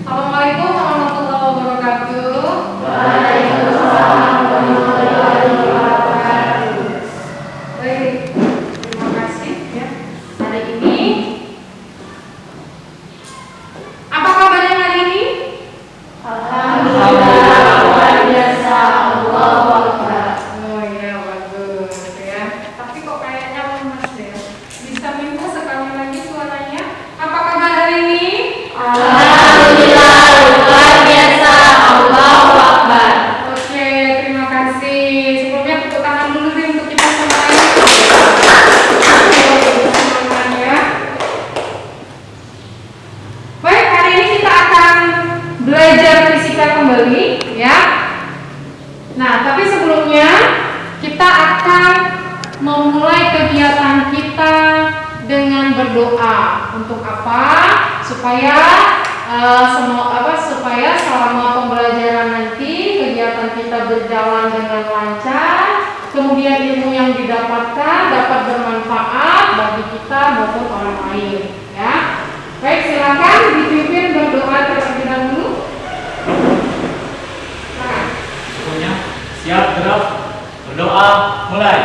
Assalamualaikum warahmatullahi wabarakatuh. Waalaikumsalam warahmatullahi wabarakatuh. Baik, terima kasih ya. Hari ini apa kabarnya hari ini? Alhamdulillah, luar biasa, Allahu Akbar. Oh iya, bagus ya. Tapi kok kayaknya lemas ya. Bisa minta sekali lagi suaranya? Apa kabar hari ini? Alhamdulillah, luar biasa, Allahu Akbar. Oke, terima kasih. Sebelumnya tepuk tangan dulu deh untuk kita semuanya. Semuanya. Baik, hari ini kita akan belajar fisika kembali ya. Nah, tapi sebelumnya kita akan memulai kegiatan kita dengan berdoa. Untuk apa? Supaya supaya selama pembelajaran nanti kegiatan kita berjalan dengan lancar, kemudian ilmu yang didapatkan dapat bermanfaat bagi kita maupun orang lain ya. Baik, silakan dipimpin berdoa terlebih dahulu. Nah, Semuanya siap, gerak, berdoa, mulai.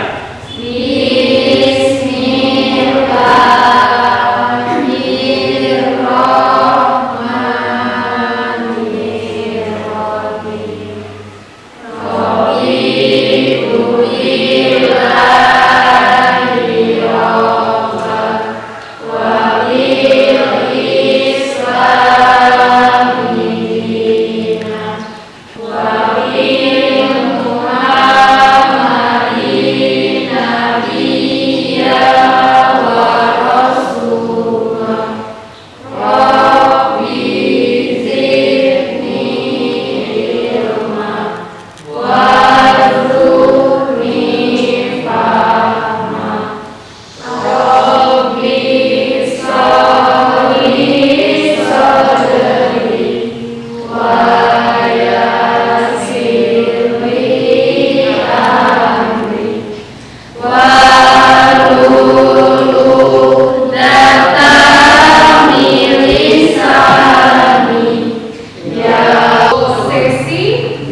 sesi B.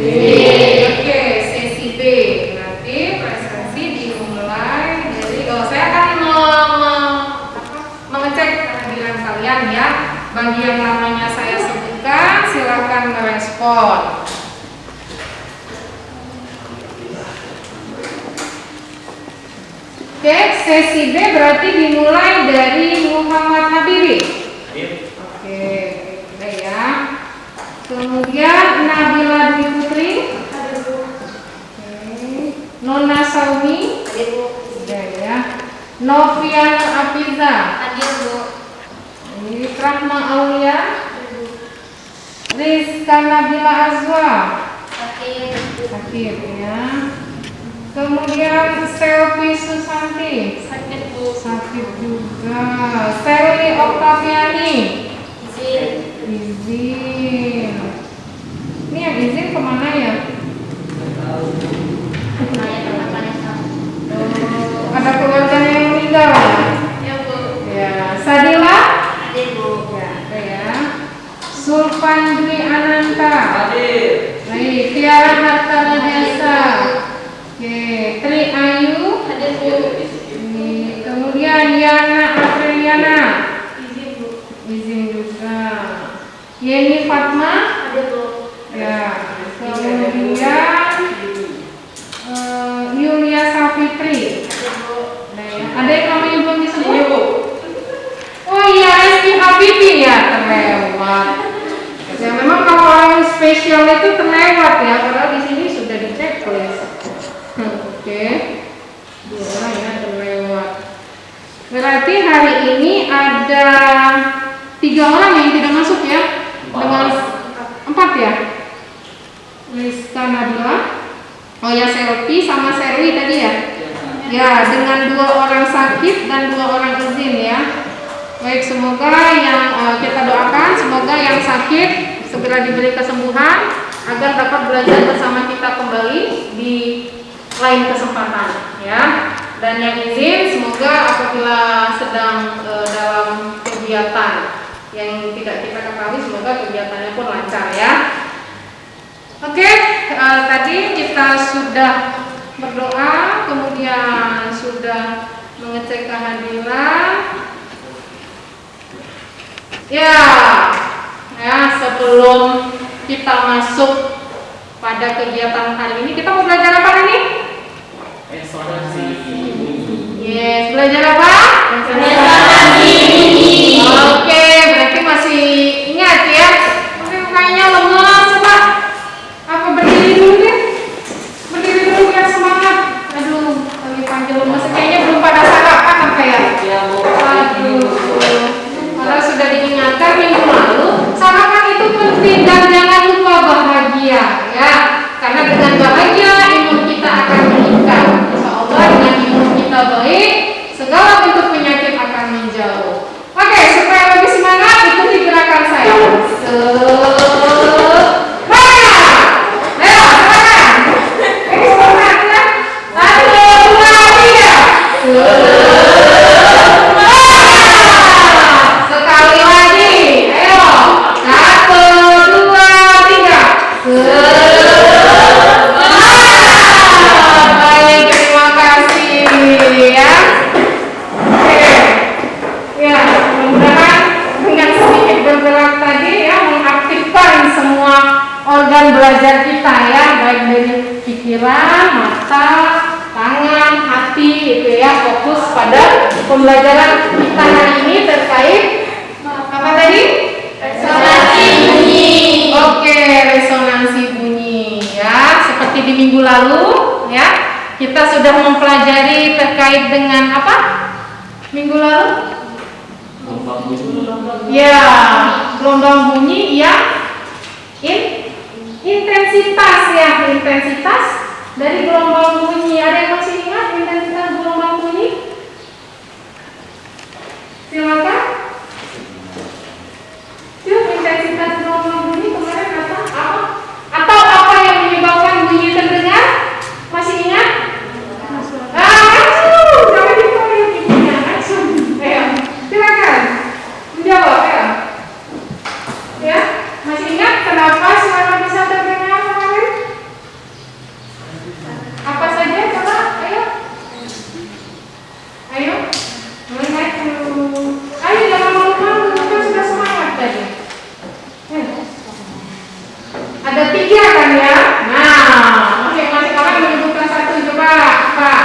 Oke, sesi B. Berarti presentasi dimulai dari saya akan mengecek kehadiran kalian ya. Bagi yang namanya saya sebutkan, silakan merespon. Oke, sesi B berarti dimulai dari Muhammad Habibi. Oke, baik ya. Kemudian Nabila Dwi Putri. Oke. Nona Saumi. Sudah ya. Noviana Afiza. Ini Rahma Aulia. Rizka Nabila Azwa. Sakit ya. Kemudian Selvi Susanti. Sakit juga. Sally Oktaviani. Izin. Ini yang izin kemana ya? Ada keluarganya yang meninggal ya? Ya. Sadila? Ya, ada ya. Sulfandri Ananta. Baik, Tiara Hartana Desa. Oke, Tri Ayu. Ini. Kemudian Yana Apriliana. Izin juga. Yeni Fatma. Ya. Kemudian Yulia Safitri. Ada yang namanya belum disebut? Oh iya, Reski Habibi ya, terlewat. Ya memang kalau orang spesial itu terlewat ya, padahal di sini sudah dicek checklist. Oke. Dua orang ya terlewat. Berarti hari ini ada 3 orang yang tidak masuk ya, dengan 4 ya. Rizka Nabila, oh ya Selvi sama Serwi tadi ya. Ya, dengan 2 orang sakit dan 2 orang izin ya. Baik, semoga yang kita doakan, semoga yang sakit segera diberi kesembuhan agar dapat belajar bersama kita kembali di lain kesempatan ya. Dan yang izin semoga apabila sedang dalam kegiatan yang tidak kita ketahui, semoga kegiatannya pun lancar ya. Oke, tadi kita sudah berdoa, kemudian sudah mengecek kehadiran. Ya, sebelum kita masuk pada kegiatan hari ini, kita mau belajar apa hari ini? Resonansi. Yes, belajar apa? Resonansi bunyi. Oke, berarti masih ingat ya? Mungkin kayaknya lemas, coba. Apa berdiri dulu deh? Berdiri dulu biar semangat. Aduh, lagi panggil lemas. Kayaknya belum pada sarapan apa ya? Aduh. Kalau sudah diingatkan minggu lalu, sarapan itu penting dan jangan lupa bahagia ya. Karena dengan bahagia imun kita akan meningkat. Insya Allah dengan imun kita baik, segala bentuk penyakit akan menjauh. Oke, supaya lebih semangat ikuti gerakan saya. Sekali lagi, ayo. 1, 2, 3. Baik, terima kasih ya. Oke, ya mudah-mudahan dengan sedikit bergerak tadi ya mengaktifkan semua organ belajar kita ya, baik dari pikiran, mata, tangan, hati itu ya, fokus pada pembelajaran kita hari ini terkait apa tadi? Resonansi bunyi. Oke, resonansi bunyi ya, seperti di minggu lalu ya, kita sudah mempelajari terkait dengan apa? Minggu lalu? Gelombang bunyi. Ya, gelombang bunyi yang intensitas ya, intensitas dari gelombang bunyi. Ada yang masih ingat intensitas gelombang bunyi? Silakan. Yuk, intensitas gelombang bunyi kemarin apa? Atau apa yang menyebabkan bunyi terdengar? Masih ingat? Jangan ditanya ibunya, langsung. Ayo, silakan menjawab ya. Ya, masih ingat kenapa suara bisa terdengar kemarin? Apa saja? Coba, ayo. Ayo, melihat dulu. Ayo, jangan malu-malu, kan sudah semangat tadi. Ada 3 kan ya? Nah, oke, masih orang menyebutkan 1, coba, Pak.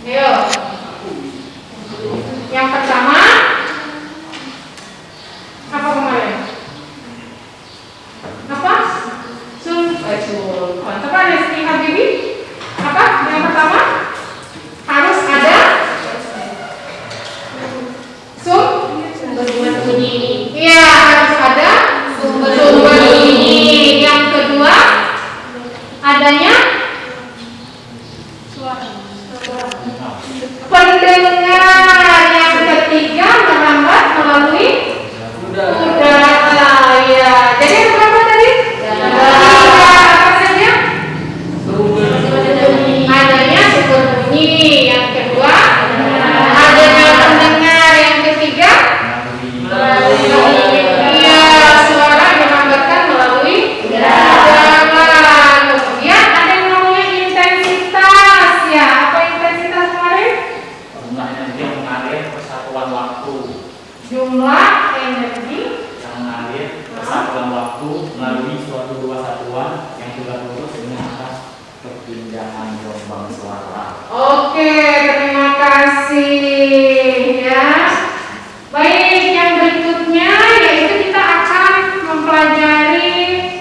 Ayo. Yang pertama, apa kemarin? Apa? Sulfan. Coba Rizky Habibi. Apa? Yang pertama harus ada sumber bunyi. Iya, harus ada sumber bunyi. Yang kedua, adanya pendengar. Yang ketiga, merambat melalui udara. Ya. Jadi ada berapa tadi? 3. Apa saja? Adanya sumber bunyi. Yang kedua, adanya pendengar. Yang ketiga, iya, suara dirambatkan melalui udara. Kemudian ada yang namanya intensitas ya. Apa intensitas kemarin? Jumlah energi yang mengalir persatuan waktu. Jumlah energi Yang mengalir persatuan waktu melalui suatu dua satuan yang terus dengan atas perpindahan gelombang suara. Oke, terima kasih ya. Baik, yang berikutnya yaitu kita akan mempelajari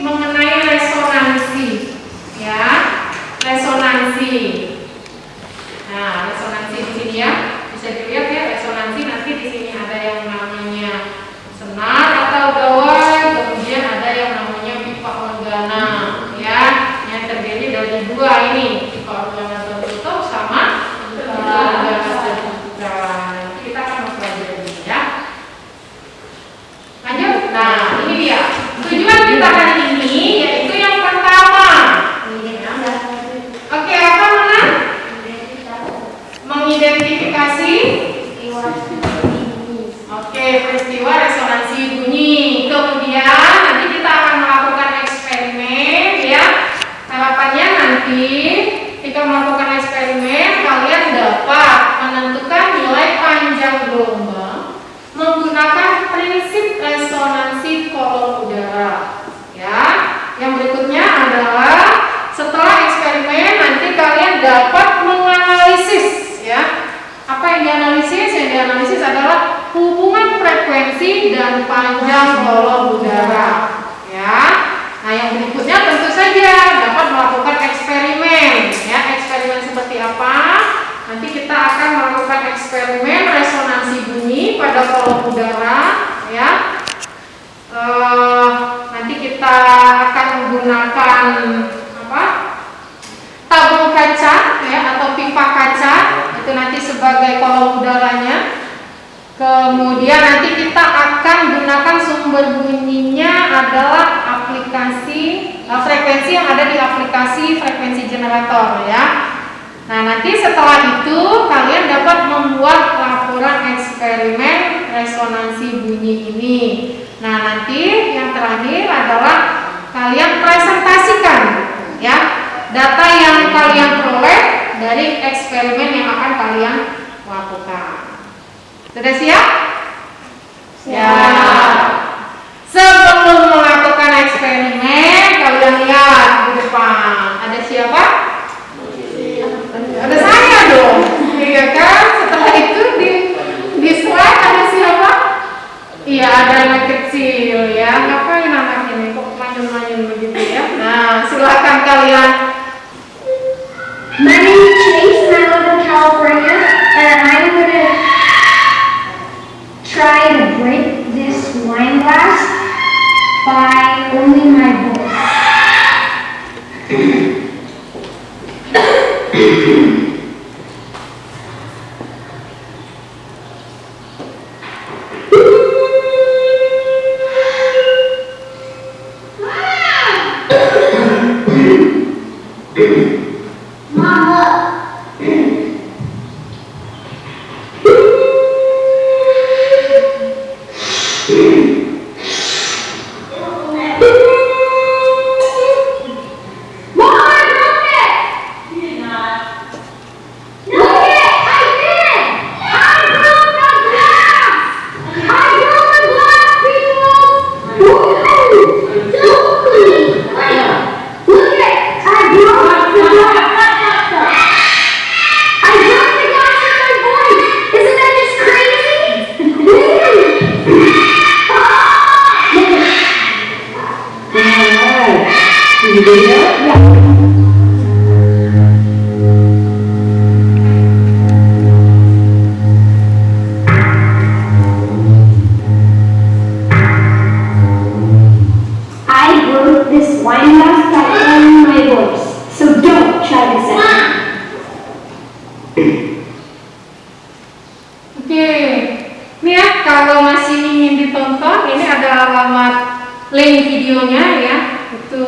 mengenai resonansi ya. Resonansi. Nah, resonansi di sini ya. Bisa dilihat ya, resonansi nanti di sini ada yang namanya senar atau gawai, kemudian ada yang namanya pipa organa ya. Yang terdiri dari 2 ini, pipa organa tertutup sama pipa organa terbuka. Kita akan mempelajari ini ya. Lanjut. Nah, ini dia. Tujuan kita hari ini yaitu yang pertama. Oke, apa mana? Mengidentifikasi. Oke, peristiwa resonansi nanti ketika melakukan eksperimen kalian dapat menentukan nilai panjang gelombang menggunakan prinsip resonansi kolom udara. Ya, yang berikutnya adalah setelah eksperimen nanti kalian dapat menganalisis, ya. Apa yang dianalisis? Yang dianalisis adalah hubungan frekuensi dan panjang kolom udara, ya. Nah, yang berikutnya tentu saja dapat melakukan eksperimen, ya. Eksperimen seperti apa? Nanti kita akan melakukan eksperimen resonansi bunyi pada kolom udara, ya. Nanti kita akan menggunakan apa? Tabung kaca, ya, atau pipa kaca. Itu nanti sebagai kolom udaranya. Kemudian nanti kita akan gunakan sumber bunyinya adalah aplikasi frekuensi yang ada di aplikasi frekuensi generator, ya. Nah, nanti setelah itu kalian dapat membuat laporan eksperimen resonansi bunyi ini. Nah, nanti yang terakhir adalah kalian presentasikan, ya, data yang kalian peroleh dari eksperimen yang akan kalian lakukan. Sudah siap? Siap. Sebelum melakukan eksperimen, kalian lihat di depan ada siapa? Ada saya dong, iya kan? Setelah itu di slide ada siapa? Iya, ada anak kecil, ya. Ngapain anak ini kok manyun-manyun begitu, ya? Nah, silakan kalian. My name is Chase and I live in California, and I'm gonna try to break this wine glass by only my voice. Link videonya, ya, itu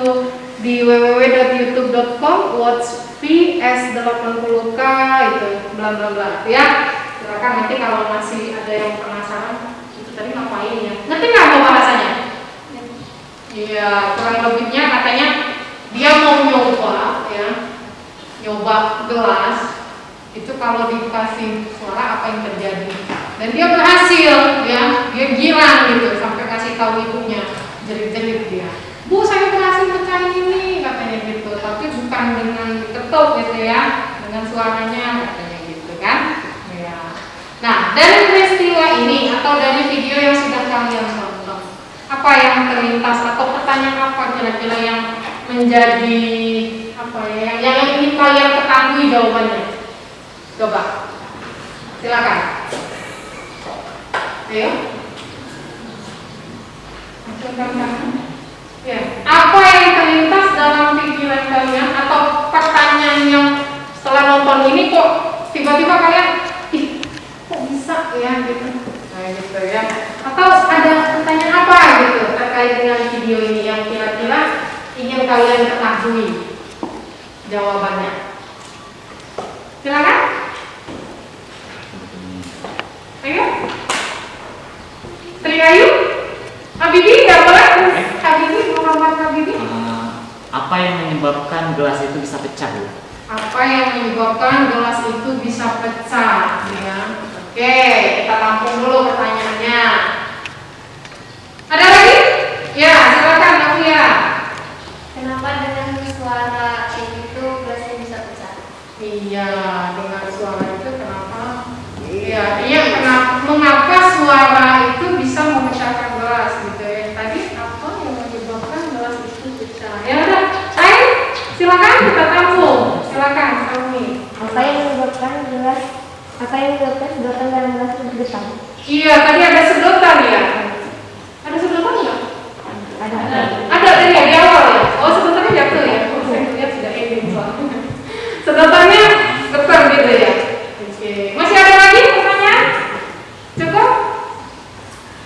di www.youtube.com/vs80k itu bla bla bla, ya. Silakan nanti kalau masih ada yang penasaran itu tadi ngapain, ya. Ngerti nggak mau bahasanya? Iya, kurang lebihnya katanya dia mau nyoba, ya, nyoba gelas itu kalau dikasih suara apa yang terjadi, dan dia berhasil, ya. Dia girang gitu sampai kasih tahu ibunya. Jerit-jerit dia, Bu, saya berhasil pecahin ini, katanya gitu, tapi bukan dengan diketuk gitu, ya, dengan suaranya, katanya gitu kan, ya. Nah, dari peristiwa ini atau dari video yang sudah kalian tonton, apa yang terlintas atau pertanyaan apa kira-kira yang menjadi apa ya, yang ingin kalian ketahui jawabannya? Coba, silakan. Ayo. Ya, apa yang terlintas dalam pikiran kalian atau pertanyaan yang setelah nonton ini kok tiba-tiba kalian, ih, kok bisa ya gitu, nah gitu ya, atau ada pertanyaan apa gitu terkait dengan video ini yang kira-kira ingin kalian ketahui jawabannya? Silakan. Ayo, Tri Ayu. Habibi, nggak boleh? Habibi, Muhammad Habibi. Apa yang menyebabkan gelas itu bisa pecah, Bu? Apa yang menyebabkan gelas itu bisa pecah? Ya. Oke, kita tampung dulu pertanyaannya. Ada lagi? Ya, silakan Novia. Kenapa dengan suara kayak gitu gelasnya bisa pecah? Iya, dengan suara itu kenapa? Iya, mengapa suara itu bisa memecahkan gelas gitu ya? Tadi apa yang menyebabkan gelas itu pecah? Ya udah, ayo silakan kita tampung. Silakan, Salmi. Apa yang menyebabkan sedotan dalam gelas itu bergetar? Iya, tadi ada sedotan ya. Ada sedotan nggak? Ada. Ada tadi ya, di awal ya. Oh, sedotannya jatuh ya. Oh, saya lihat sudah ending soalnya. Sedotannya getar gitu ya. Oke. Masih ada lagi pertanyaan? Cukup?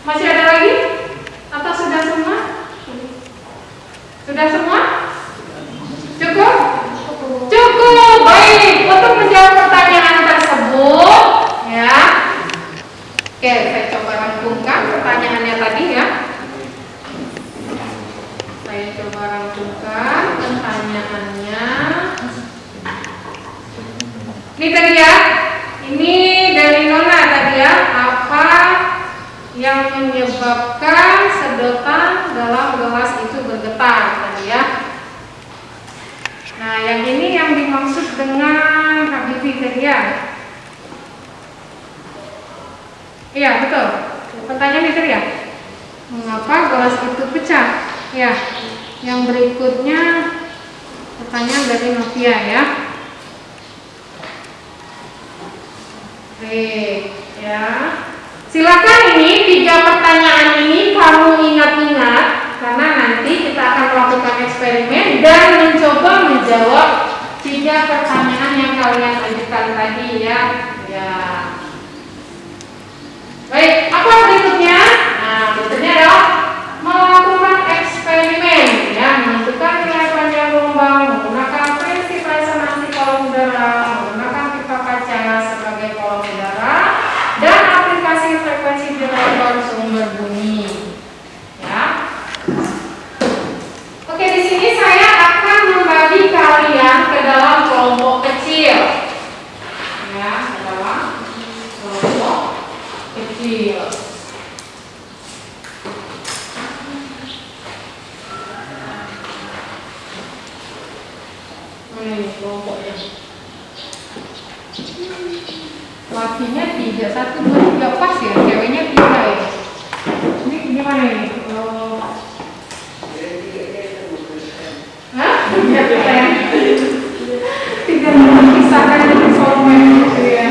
Masih ada lagi? Atau sudah semua? Sudah semua? Cukup? Cukup. Baik. Untuk menjawab pertanyaan tersebut, ya. Oke, saya coba rangkumkan pertanyaannya tadi ya. Saya coba rangkumkan pertanyaannya. Ini tadi ya. Ini dari Nona tadi ya. Apa yang menyebabkan sedotan dalam gelas itu bergetar tadi ya. Nah, yang ini yang dimaksud dengan Habibie tadi ya. Iya, betul. Pertanyaan itu ya. Mengapa gelas itu pecah? Ya. Yang berikutnya pertanyaan dari Novia ya. Oke, ya. Silakan ini 3 pertanyaan ini kamu ingat-ingat karena nanti kita akan melakukan eksperimen dan mencoba menjawab 3 pertanyaan yang kalian ajukan tadi ya. Ya. Baik, apa berikutnya? Nah, berikutnya adalah melakukan eksperimen ya, menentukan nilai panjang gelombang menggunakan prinsip resonansi kolom udara, menggunakan pipa kaca sebagai kolom udara dan aplikasi frekuensi generator sumber bunyi. Ya. Oke, di sini saya akan membagi kalian ke dalam kelompok kecil. Ya, ke dalam kelompok kecil. Ini kelompoknya. Lakinya 3, 1, 2, 3 pas ya, ceweknya 3 ya. Ini gimana ini? Hah? Iya, tidak memisahkan instrumen gitu ya.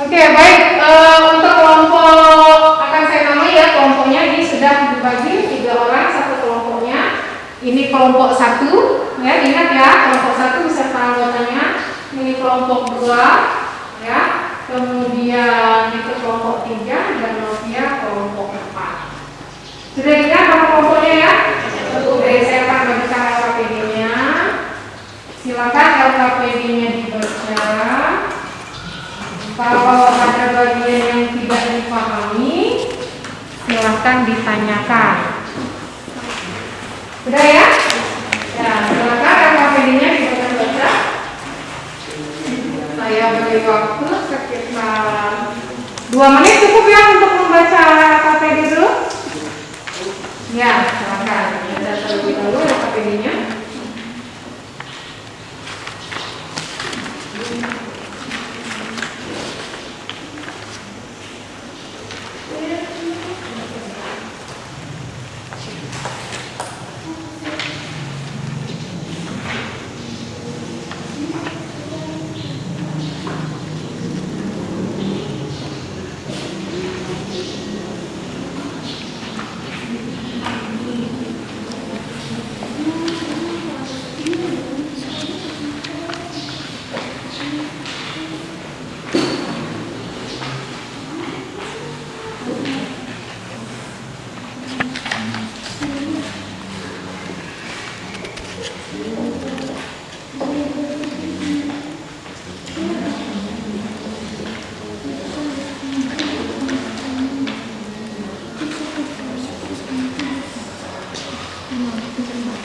Oke, baik. Untuk kelompok akan saya namai ya, kelompoknya ini sudah dibagi 3 orang satu kelompoknya. Ini kelompok 1 ya, ingat ya, kelompok 1 beserta anggotanya. Ini kelompok 2 ya, kemudian itu kelompok 3 dan Novia kelompok 4. Sudah ingat nama kelompoknya ya? Oke, saya akan bagikan LKPD-nya. Silakan LKPD-nya dibaca. Kalau ada bagian yang tidak dipahami, silakan ditanyakan. Sudah ya? Ya, silakan LKPD-nya dibaca. Saya beri waktu sekitar 2 menit cukup ya untuk membaca LKPD dulu. Ya, silakan. Kita terlebih dahulu LKPD-nya.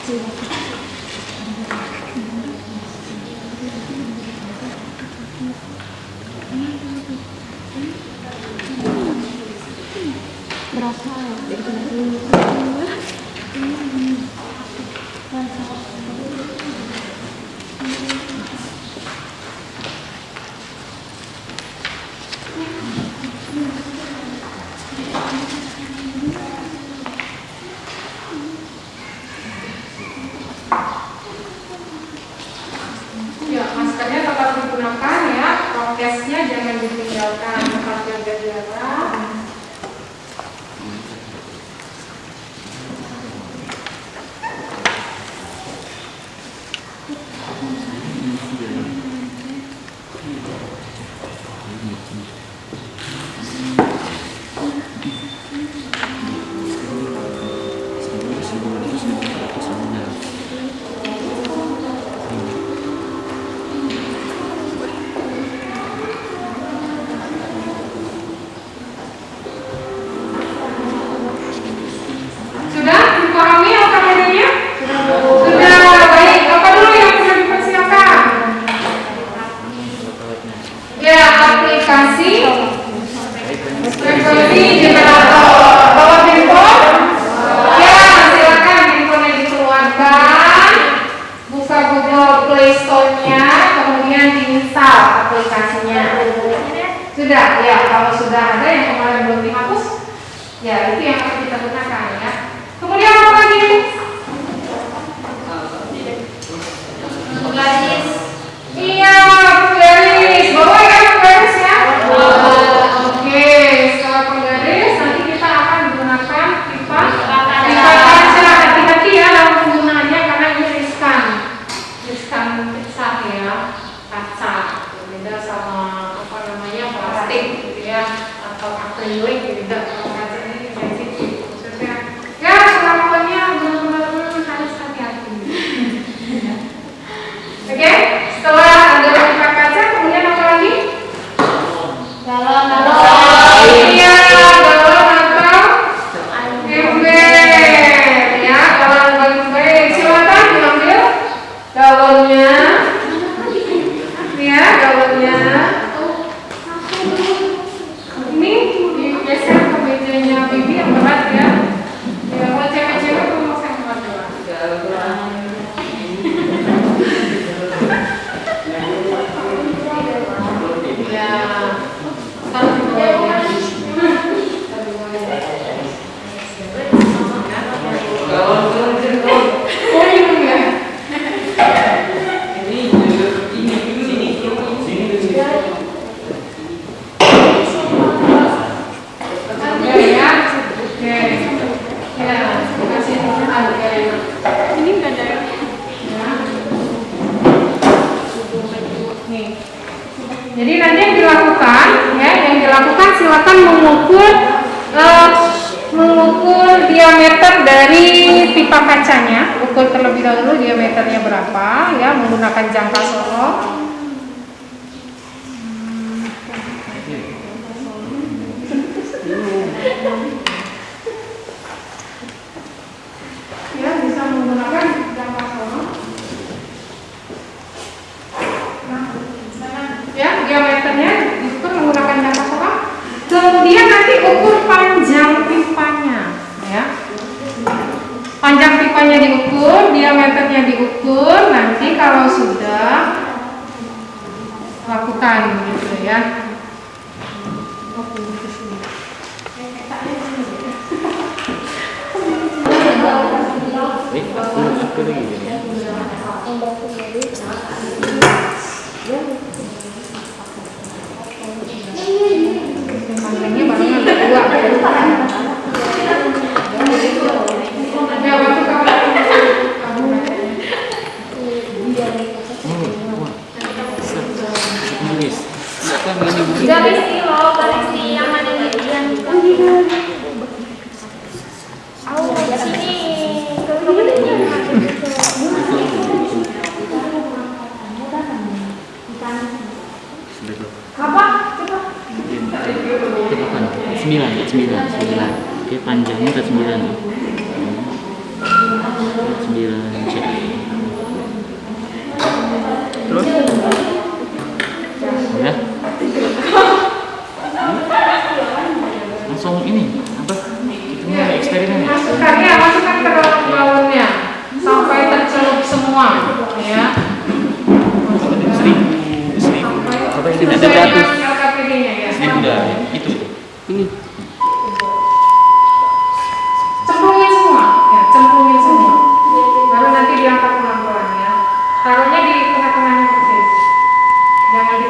Terima kasih. menggunakan ya, prokesnya jangan ditinggalkan, tetap jaga jarak. Sudah dipahami apa adanya? Sudah, baik. Apa dulu yang perlu dipersiapkan? Ya, aplikasi frekuensi generator. Bawa handphone? Ya, silakan handphonenya dikeluarkan. Buka Google Play Store-nya, kemudian diinstal aplikasinya. Sudah, ya. Kalau sudah ada yang kemarin belum dihapus, ya itu yang akan kita gunakan ya. Kemudian apa lagi? Penggaris. Iya, penggaris. Bawa ya penggaris ya. Oke, setelah penggaris nanti kita akan gunakan pipa kaca. Hati-hati ya dalam penggunaannya karena ini riskan pecah ya, kaca. Beda sama apa namanya plastik gitu ya, atau akrilik beda. Kalau kaca ini sensitif khususnya. Ya, selamanya benar-benar harus hati-hati. Oke, setelah ada pipa kaca, kemudian apa lagi? Galon. Iya, galon atau ember. Ya, galon baik. Silakan diambil galonnya. Ya, galonnya. Ini digeser ke mejanya Bibi yang berat ya. Ya, kalau cewek-cewek mau saya buat doang. Ya, taruh di bawahnya. Oh, minum ya? Ya, ya. Oke. Ya, kasih harga. Ini enggak ada. Ya. Nih. Jadi nanti yang dilakukan silakan mengukur diameter dari pipa kacanya. Ukur terlebih dahulu diameternya berapa ya, menggunakan jangka sorot. Ya, bisa menggunakan jangka sorot. Ya, diameternya diukur menggunakan jangka sorot. Kemudian nanti ukur panjang pipanya, ya. Panjang pipanya diukur, diameternya diukur. Nanti kalau sudah lakukan gitu ya. Panjangnya baru ada 2. Ya, waktu kamu Garis kilo, garis yang ada di yang sini. Apa? Coba. 9. Oke, panjangnya ke 9. 9 cek. Terus? Ya. Langsung ini apa? Kita mulai eksperimen ya. Masukkan ke dalam balonnya sampai tercelup semua, ya. Apa ini Sesuai ada dengan 100? LKPD-nya ya. Ini udah itu. Ini. Cemplungin semua, ya, cemplungin semua. Baru nanti diangkat pelan-pelan ya. Taruhnya di tengah-tengahnya persis. Jangan di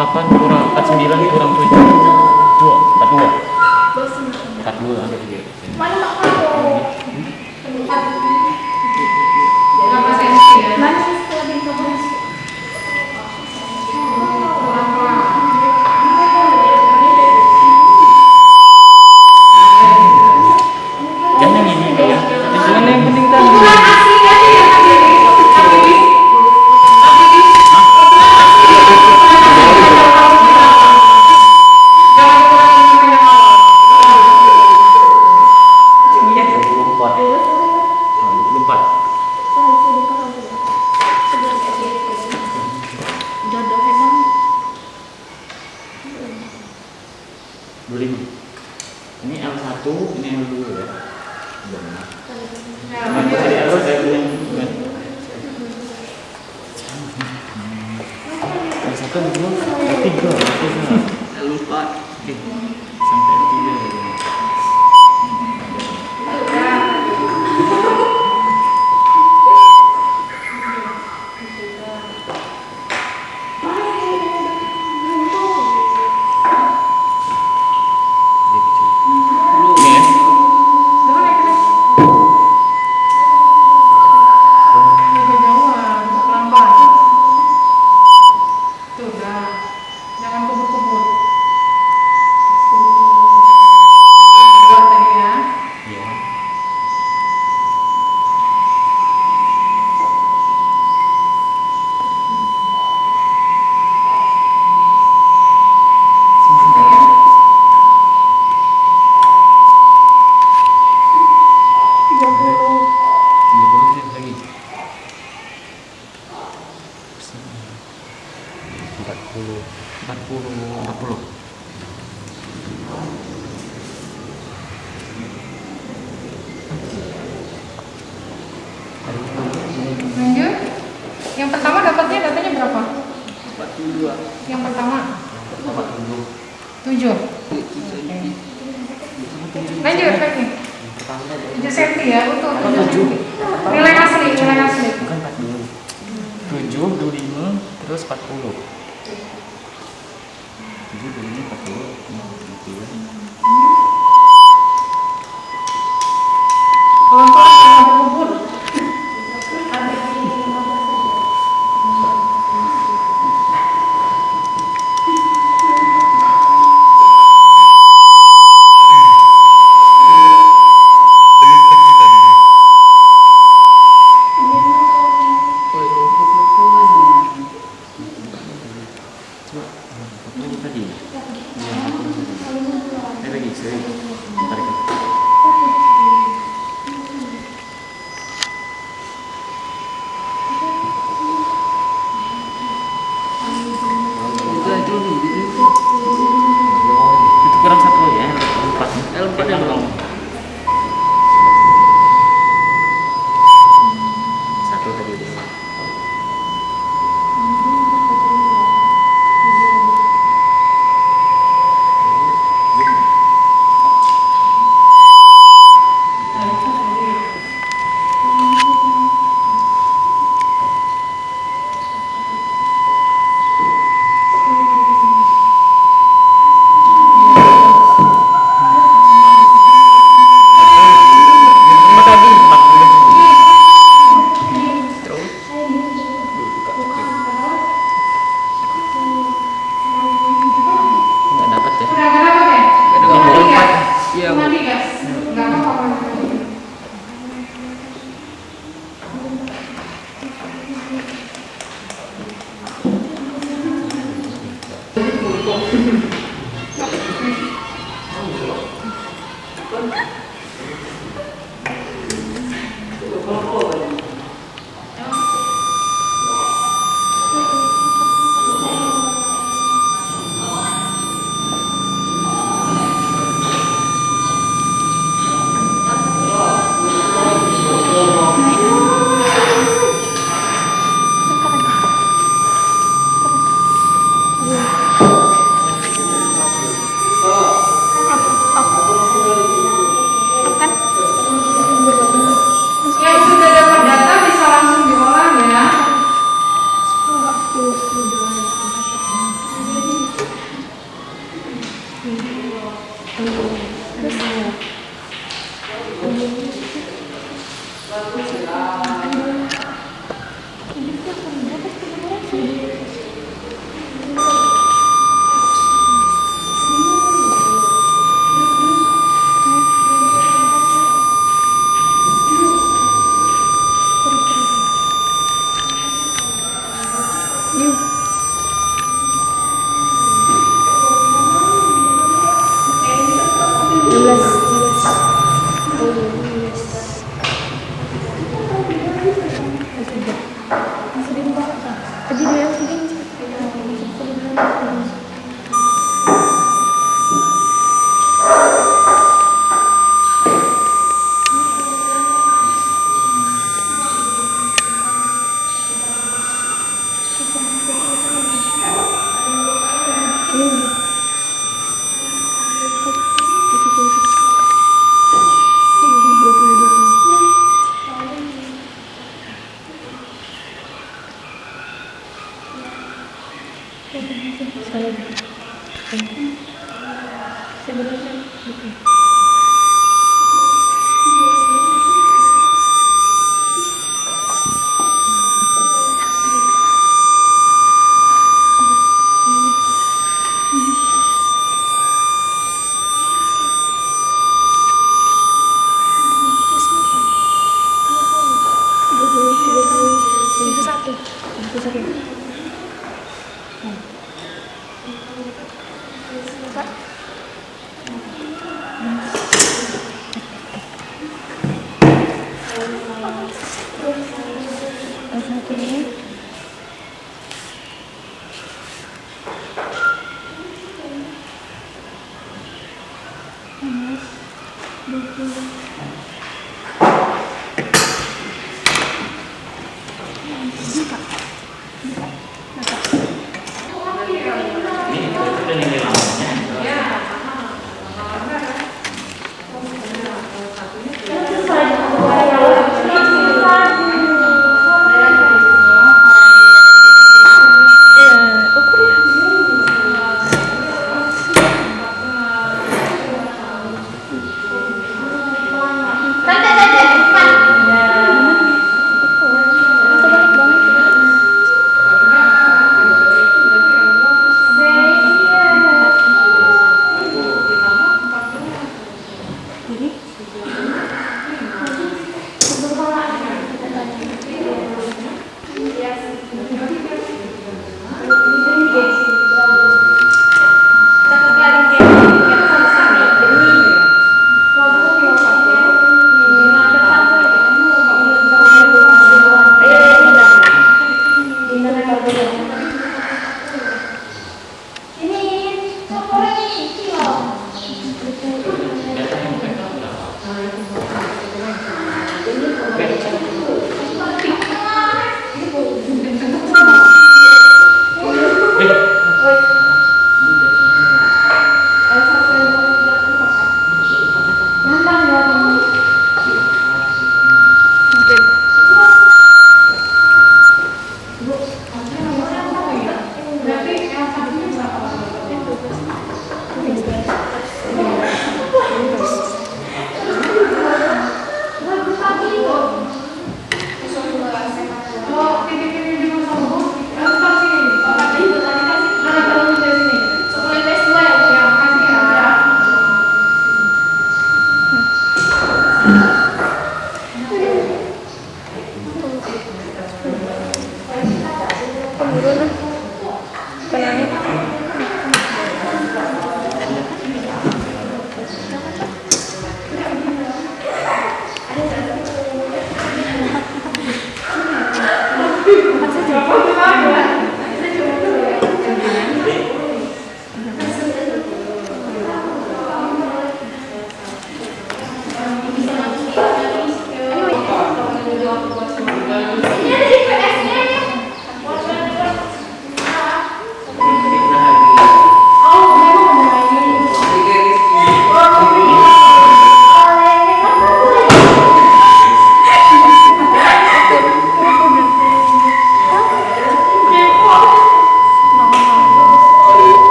48 kurang 49 kurang 7 2 42 42. Mana mak kamu? Berapa senti ya? Mana sekolah di kampus? Jangan ini ya. Jangan yang penting tadi. Ukuran aslinya aja ya Habibi. Habibi. Jangan kurangin sama yang awal. Iya. 24. Oh, 24. Jodoh emang 25. Ini L1, ini L2 ya. Benar. Ya, Nah, jadi L saya punya L1 L2 L3 lupa. Oke. Sampai L3 ya. Ini ya. Jangan naik naik. Jaga jauhan, pelan-pelan. Tuh udah. Jangan kebut-kebut. Buat tadi ya. Iya. Lagi. 40. Lanjut. Yang pertama dapatnya datanya berapa? 42. Yang pertama 7. Lanjut lagi. 7 cm ya, utuh 7 cm. Nilai asli, nilai asli. Bukan 40. 7, 25, terus 40. 7, 25, 40. Gitu ya. Pelan-pelan jangan kebut. Coba 40 tadi. Iya, 40 tadi. Lagi, sorry. Tarik.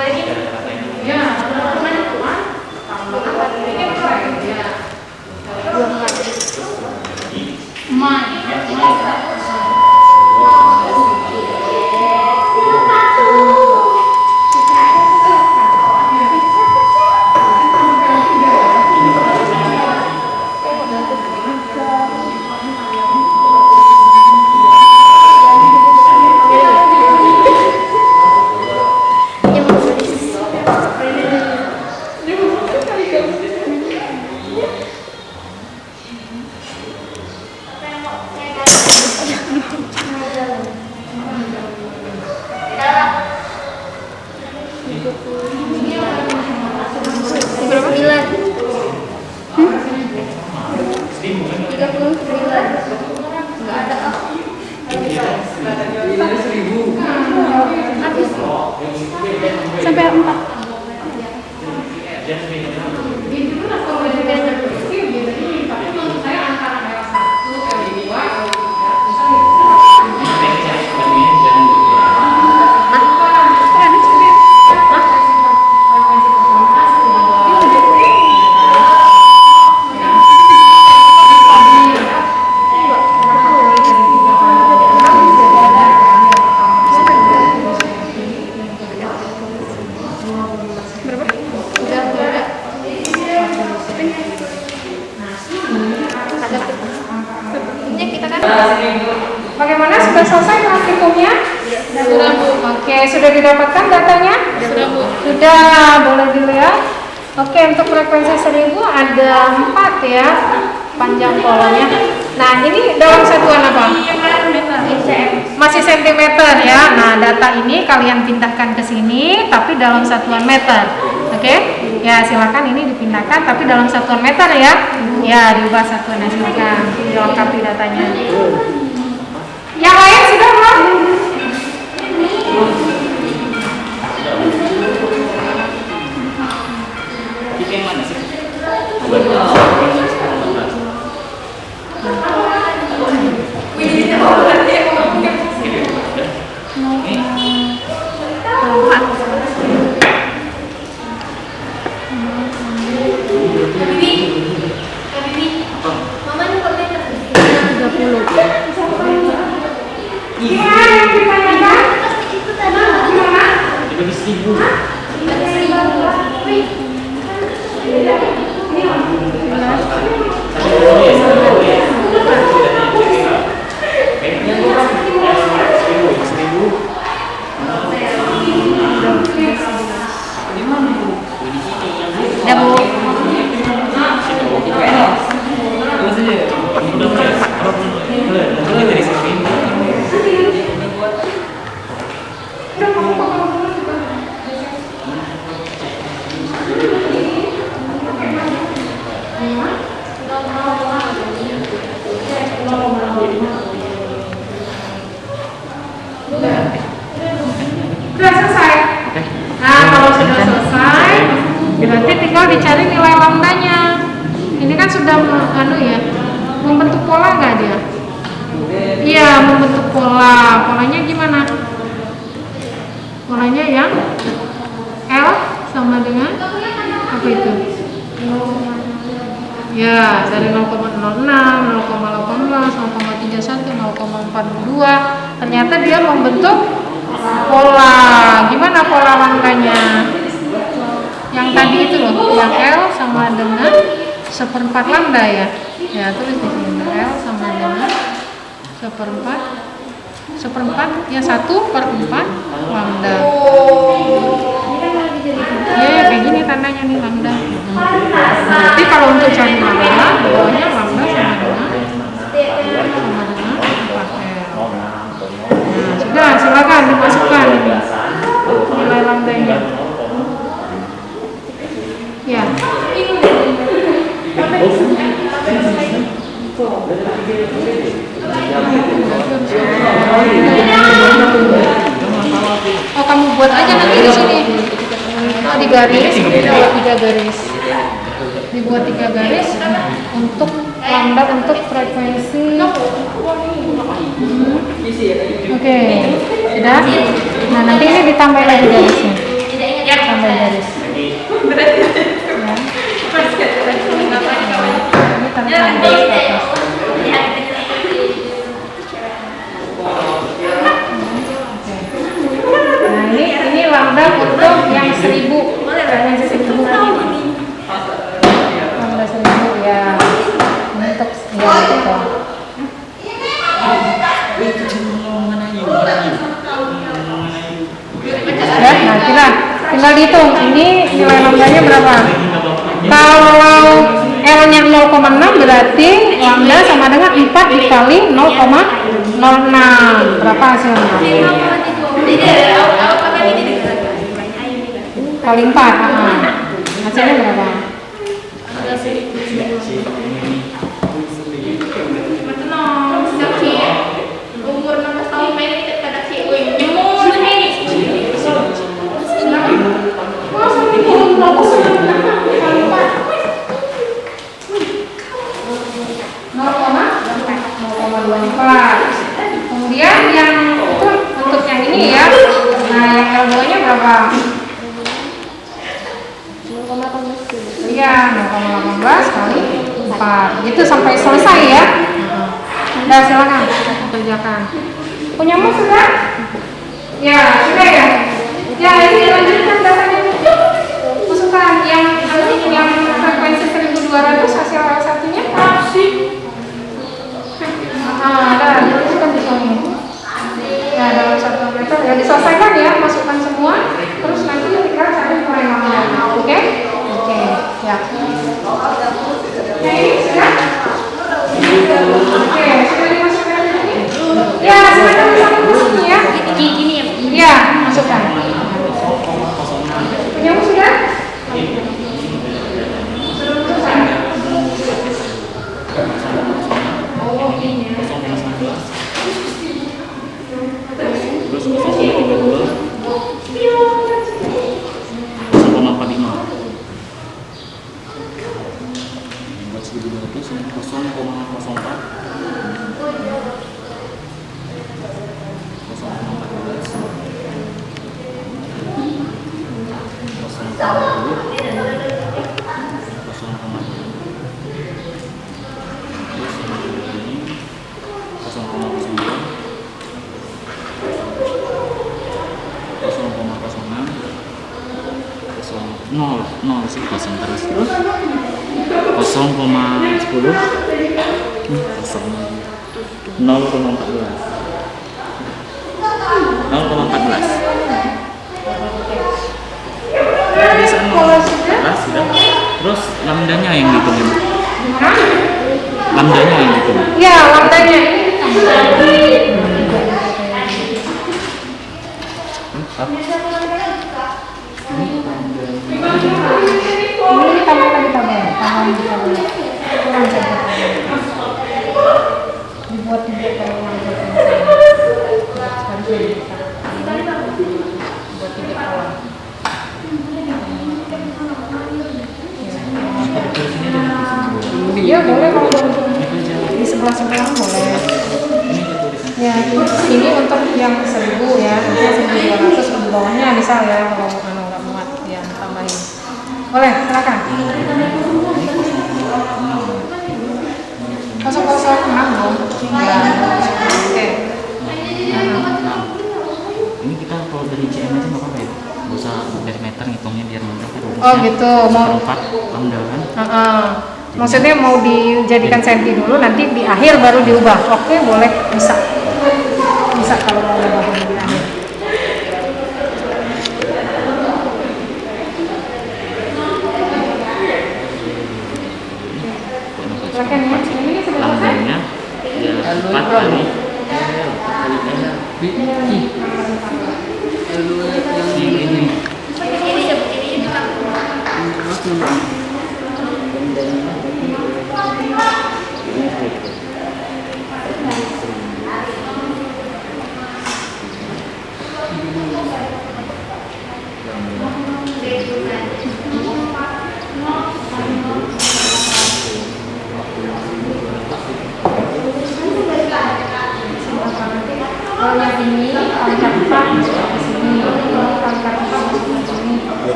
Ya, tambah ini keren ya. Sampai 4. Bagaimana, sudah selesai praktikumnya? Sudah, Bu. Oke, sudah didapatkan datanya? Sudah, Bu. Sudah, boleh dilihat. Oke, untuk frekuensi 1000 ada 4 ya panjang polanya. Nah, ini dalam satuan apa? Masih sentimeter ya. Nah, data ini kalian pindahkan ke sini tapi dalam satuan meter. Oke? Ya, silakan ini dipindahkan tapi dalam satuan meter ya. Ya, diubah satuannya, silakan dilengkapi datanya. Yang lain sudah belum? Itu yang mana sih? Gimana yang ditanyakan? Gimana? Dibagi 1000. Udah, Bu. Sudah selesai. Nah, kalau sudah selesai, berarti tinggal dicari nilai lambdanya. Ini kan sudah membentuk pola nggak dia? Iya, membentuk pola. Polanya gimana? Polanya yang L sama dengan apa itu? Ya, dari 0,06, 0,18, 0,31, 0,42. Ternyata dia membentuk pola. Gimana pola lambdanya? Yang tadi itu loh, yang L sama dengan 1/4 lambda ya. Ya, tulis di sini L sama dengan 1/4 ya 1/4 lambda. Ya, kayak gini tandanya nih lambda. Berarti kalau untuk cari lambda, bawahnya lambda sama dengan 4L. Nah, sudah, silakan dimasukkan ini nilai lambdanya. Ya. Oh, kamu buat aja nanti di sini. Oh, di garis, dibuat 3 garis. Dibuat 3 garis untuk lambda untuk frekuensi. Oke, sudah. Nah, nanti ini ditambah lagi garisnya. tambah garis. Lagi. Ini tentang garis ke atas. Nah ini lambda untuk yang 1000. Yang 1000. Lambda 1000 ya. Untuk ya gitu. Ya, nah tinggal dihitung. Ini nilai lambdanya berapa? Kalau L-nya 0,6 berarti lambda sama dengan 4 dikali 0,06. Berapa hasilnya? Kali 4. Hasilnya berapa? Umur 16 tahun main pada si Kemudian yang untuk yang ini ya, nah yang L2 nya berapa? Iya, 0,18 kali 4 gitu sampai selesai ya. Nah silakan kerjakan. Punyamu sudah? Ya sudah ya. Ya ini lanjutkan datanya. Masukkan yang frekuensi 1200 hasil satunya masih. Ada tuliskan di sini. Ya dalam 1 meter ya diselesaikan ya, masukkan semua. Terus nanti ketika cari nilai lambda. Oke? Oke. Ya. Nah ini sudah. Oke, sudah dimasukkan di sini. Ya, silakan masukkan ya. Gini ya. Ya, masukkan. Punyamu sudah? Terus 0,32 0,45 buat 1200 ini 0 sih kosong terus 0,10 0,14 sudah. Terus lambdanya yang dihitungin. Lambdanya yang dihitungin. Ya, lambdanya ini ini tambah lagi tambah kurang saja. Dibuat 3 kali lambda. Buat 3 kali. Iya boleh kalau di sebelah boleh. Ya ini untuk yang 1000 ya, nanti 1200 di bawahnya misal ya kalau nggak muat ya tambahin. Boleh silakan. 0,06 dong. Ya. Oke. Ini kita kalau dari CM aja nggak apa-apa ya? Nggak usah meter ngitungnya biar mudah kan. Oh gitu. Mau 4 lambda kan? Maksudnya mau dijadikan senti dulu, nanti di akhir baru diubah. Oke, boleh, bisa kalau mau ubah di akhir. Silakan ya. Ini sudah selesai. Lambdanya ya 4 kali ini.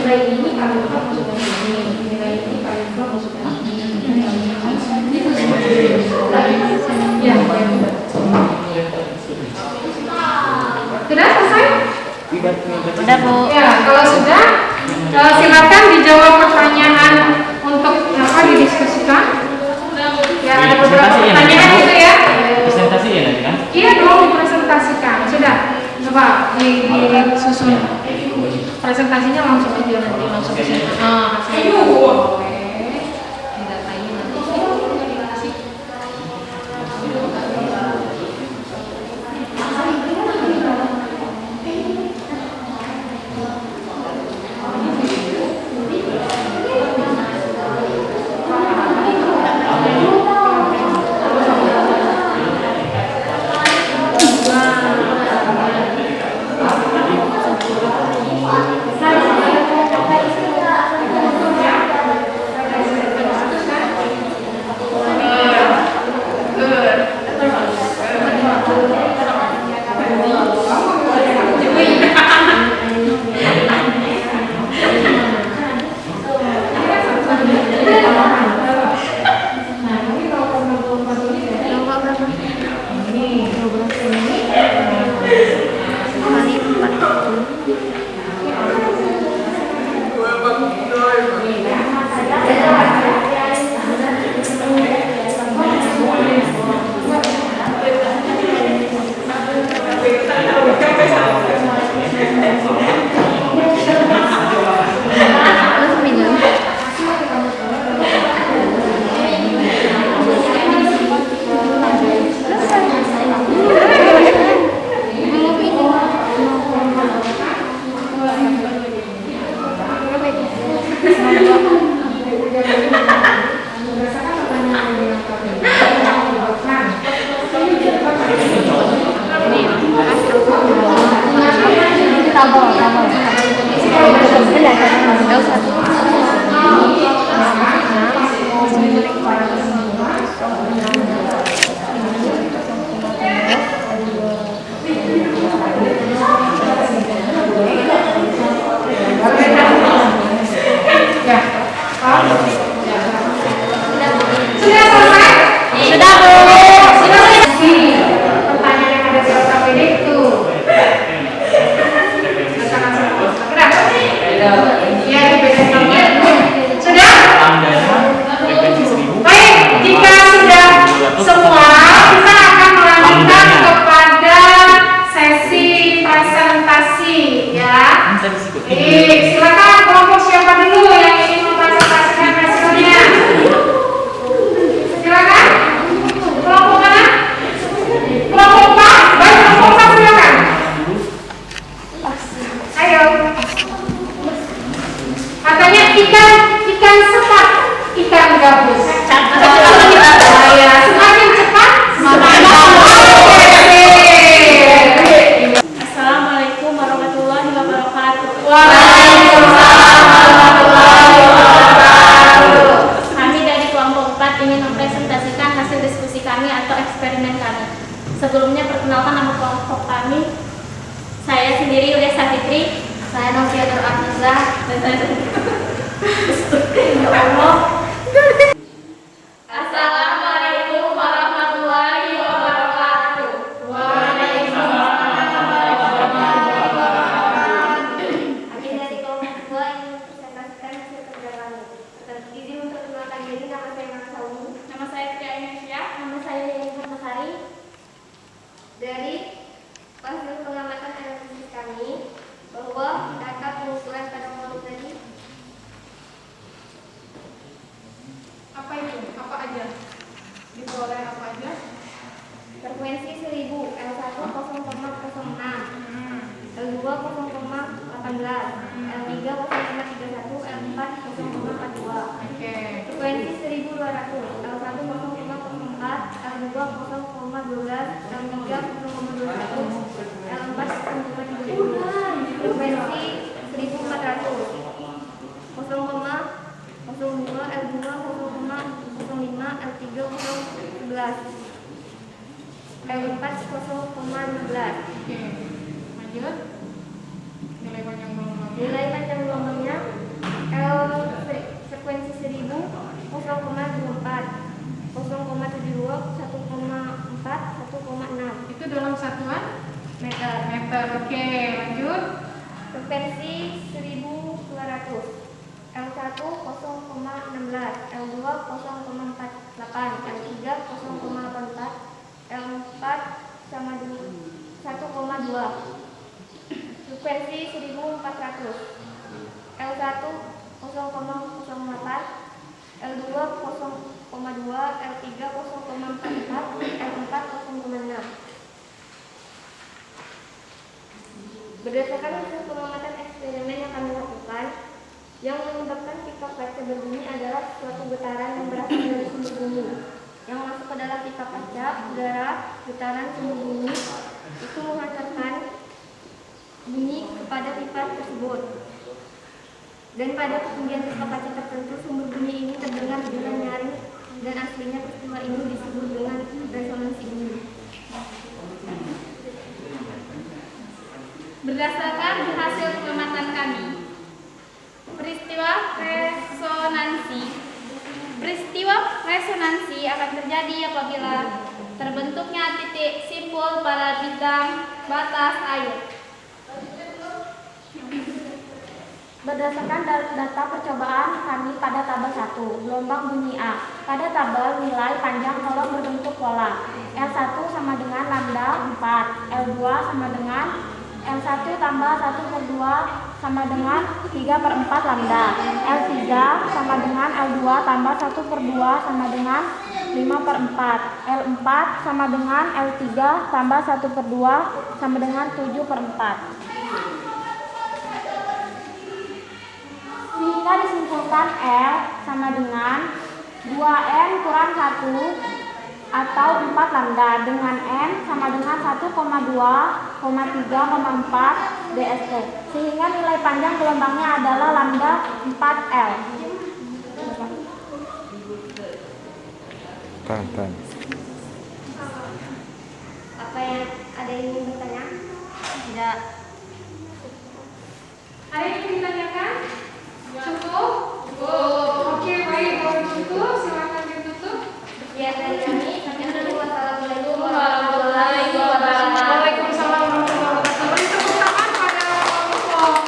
nilai ini kali 4 masukkan ini, nilai ini kali 2 masukkan ini. Itu ya, sudah selesai? Udah, Bu. Ya, kalau sudah, silakan dijawab pertanyaan untuk apa didiskusikan. Ya, ada beberapa pertanyaan itu ya. Presentasi ya nanti kan? Iya dong, dipresentasikan. Sudah, coba disusun presentasinya langsung aja nanti langsung ke sini. Hasilnya. Oke. Datanya nanti. Sebelumnya perkenalkan nama kelompok kami. Saya sendiri Ulia Safitri. Saya Novia Nur Afnizah. Dan saya ya Allah. Assalamualaikum warahmatullahi wabarakatuh. Kami dari kelompok 2 ingin mempresentasikan hasil kerja kami. Izin untuk perkenalkan diri, nama saya Mara Saumi. Nama saya Tia Indonesia. Nama saya Yeni Fatmasari. Dari hasil pengamatan analisis kami bahwa data pengukuran pada modul tadi Apa itu? Apa aja? Diperoleh apa aja? frekuensi 1000 L1 0,06, L2 0,18, L3 0,31, L4 0,42. Oke. Frekuensi 1200 L1 0,04, L2 0,12, L3 0,21, L4 0,20. Frekuensi 1400 0,02, L2 0,05, L3 0,11, L4 0,16. Oke. Lanjut. Nilai panjang gelombangnya. Nilai panjang gelombangnya Oke, lanjut. Frekuensi 1200. L1 0,16, L2 0,48, L3 0,84, L4 sama dengan 1,2. Frekuensi 1400. L1 0,08, L2 0,2, L3 0,44, L4 0,6. Berdasarkan hasil pengamatan eksperimen yang kami lakukan, yang menyebabkan pipa kaca berbunyi adalah suatu getaran yang berasal dari sumber bunyi yang masuk ke dalam pipa kaca. Udara getaran sumber bunyi itu menghantarkan bunyi kepada pipa tersebut, dan pada ketinggian pipa kaca tertentu sumber bunyi ini terdengar dengan nyaring, dan aslinya peristiwa ini disebut dengan resonansi bunyi. Berdasarkan hasil pengamatan kami, peristiwa resonansi akan terjadi apabila terbentuknya titik simpul pada bidang batas air. Berdasarkan data percobaan kami pada tabel 1, gelombang bunyi A. Pada tabel nilai panjang kolom berbentuk pola. L1 sama dengan lambda 4, L2 sama dengan L1 tambah 1/2 sama dengan 3/4 lambda. L3 sama dengan L2 tambah 1/2 sama dengan 5/4. L4 sama dengan L3 tambah 1/2 sama dengan 7/4. Sehingga disimpulkan L sama dengan 2N kurang 1 atau 4 lambda, dengan N sama dengan 1,2,3,4 DST. Sehingga nilai panjang gelombangnya adalah lambda 4L. Tahan. Apa yang ada yang ingin bertanya? Tidak. Ada yang ingin ditanyakan? Cukup? Oke, baik. Kalau begitu, silakan ditutup. Ya, dari kami. Wassalamualaikum warahmatullahi wabarakatuh. Waalaikumsalam warahmatullahi wabarakatuh. Beri tepuk tangan pada kelompok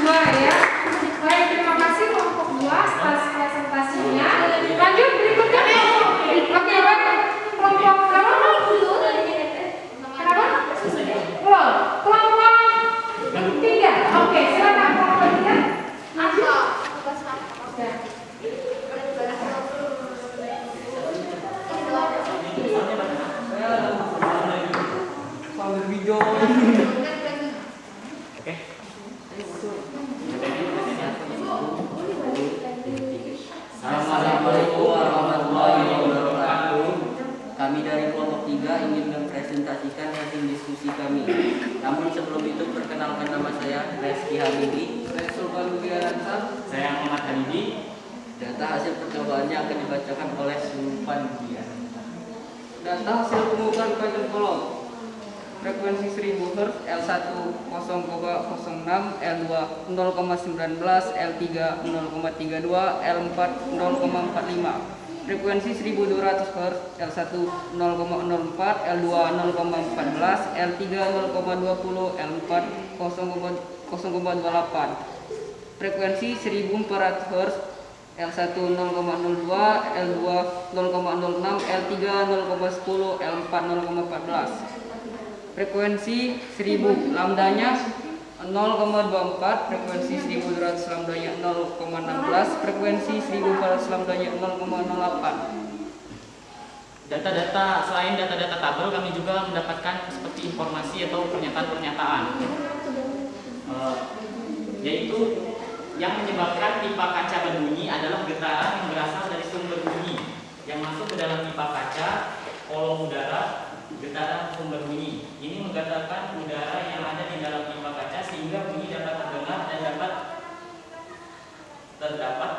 2 ya. Baik, terima kasih kelompok 2 atas presentasinya. Lanjut berikutnya. Oke, baik. Kelompok berapa? Kenapa? Belum. Kelompok 3. Oke, silakan kelompok 3. Assalamualaikum warahmatullahi wabarakatuh. Kami dari kelompok 3 ingin mempresentasikan hasil diskusi kami. Namun sebelum itu perkenalkan nama saya Reski Habibi. Saya Muhammad Habibi. Data hasil percobaannya akan dibacakan oleh Sulpan Dia. Data hasil pengukuran panjang kolom. Frekuensi 1000 Hz, L1 0,06, L2 0,19, L3 0,32, L4 0,45. Frekuensi 1200 Hz, L1 0,04, L2 0,14, L3 0,20, L4 0,28. Frekuensi 1400 Hz, L1 0,02, L2 0,06, L3 0,10, L4 0,14. Frekuensi 1000 lambdanya 0,24, frekuensi 1200 lambdanya 0,16, frekuensi 1400 lambdanya 0,08. Data-data selain data-data tabel, kami juga mendapatkan seperti informasi atau pernyataan-pernyataan, yaitu yang menyebabkan pipa kaca berbunyi adalah getaran yang berasal dari sumber bunyi yang masuk ke dalam pipa kaca, kolom udara, getaran sumber bunyi. Ini menggetarkan udara yang ada di dalam pipa kaca sehingga bunyi dapat terdengar dan dapat terdapat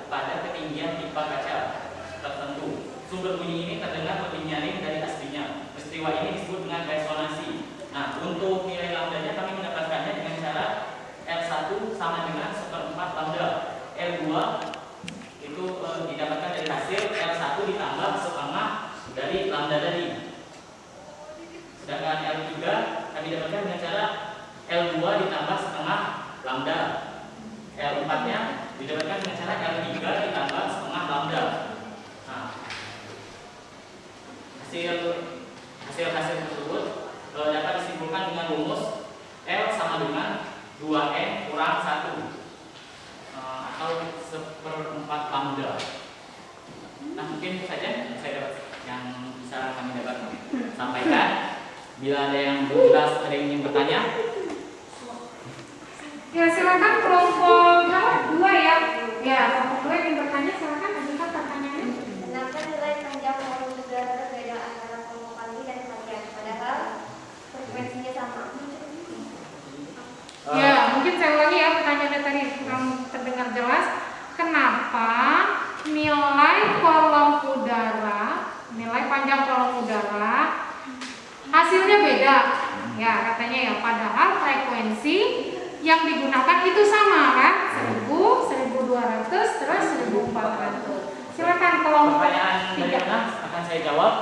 pada ketinggian pipa kaca tertentu. Sumber bunyi ini terdengar lebih nyaring dari aslinya. Peristiwa ini disebut dengan resonansi. Nah, untuk nilai lambdanya kami mendapatkannya dengan cara L1 sama dengan 1/4 lambda. L2 itu didapatkan dari hasil L1 ditambah setengah dari lambda tadi. Sedangkan L3 kami dapatkan dengan cara L2 ditambah setengah lambda. L4-nya didapatkan dengan cara L3 ditambah setengah lambda. Nah, hasil tersebut dapat disimpulkan dengan rumus L sama dengan 2N kurang 1 atau 1/4 lambda. Nah, mungkin itu saja yang bisa kami dapat sampaikan. Bila ada yang belum jelas, ada yang ingin bertanya? Ya, silakan kelompok dua ya. Ya, kelompok dua yang bertanya silakan ajukan pertanyaannya. Kenapa nilai panjang kolom udara berbeda antara kelompok pagi dan siang, padahal frekuensinya sama? Ya, mungkin saya ulangi ya pertanyaannya tadi kurang terdengar jelas. Kenapa nilai kolom udara, nilai panjang kolom udara hasilnya beda? Ya, katanya ya, padahal frekuensi yang digunakan itu sama kan? 1000, 1200, terus 1400. Silakan kelompok Pertanyaan dari mana akan saya jawab.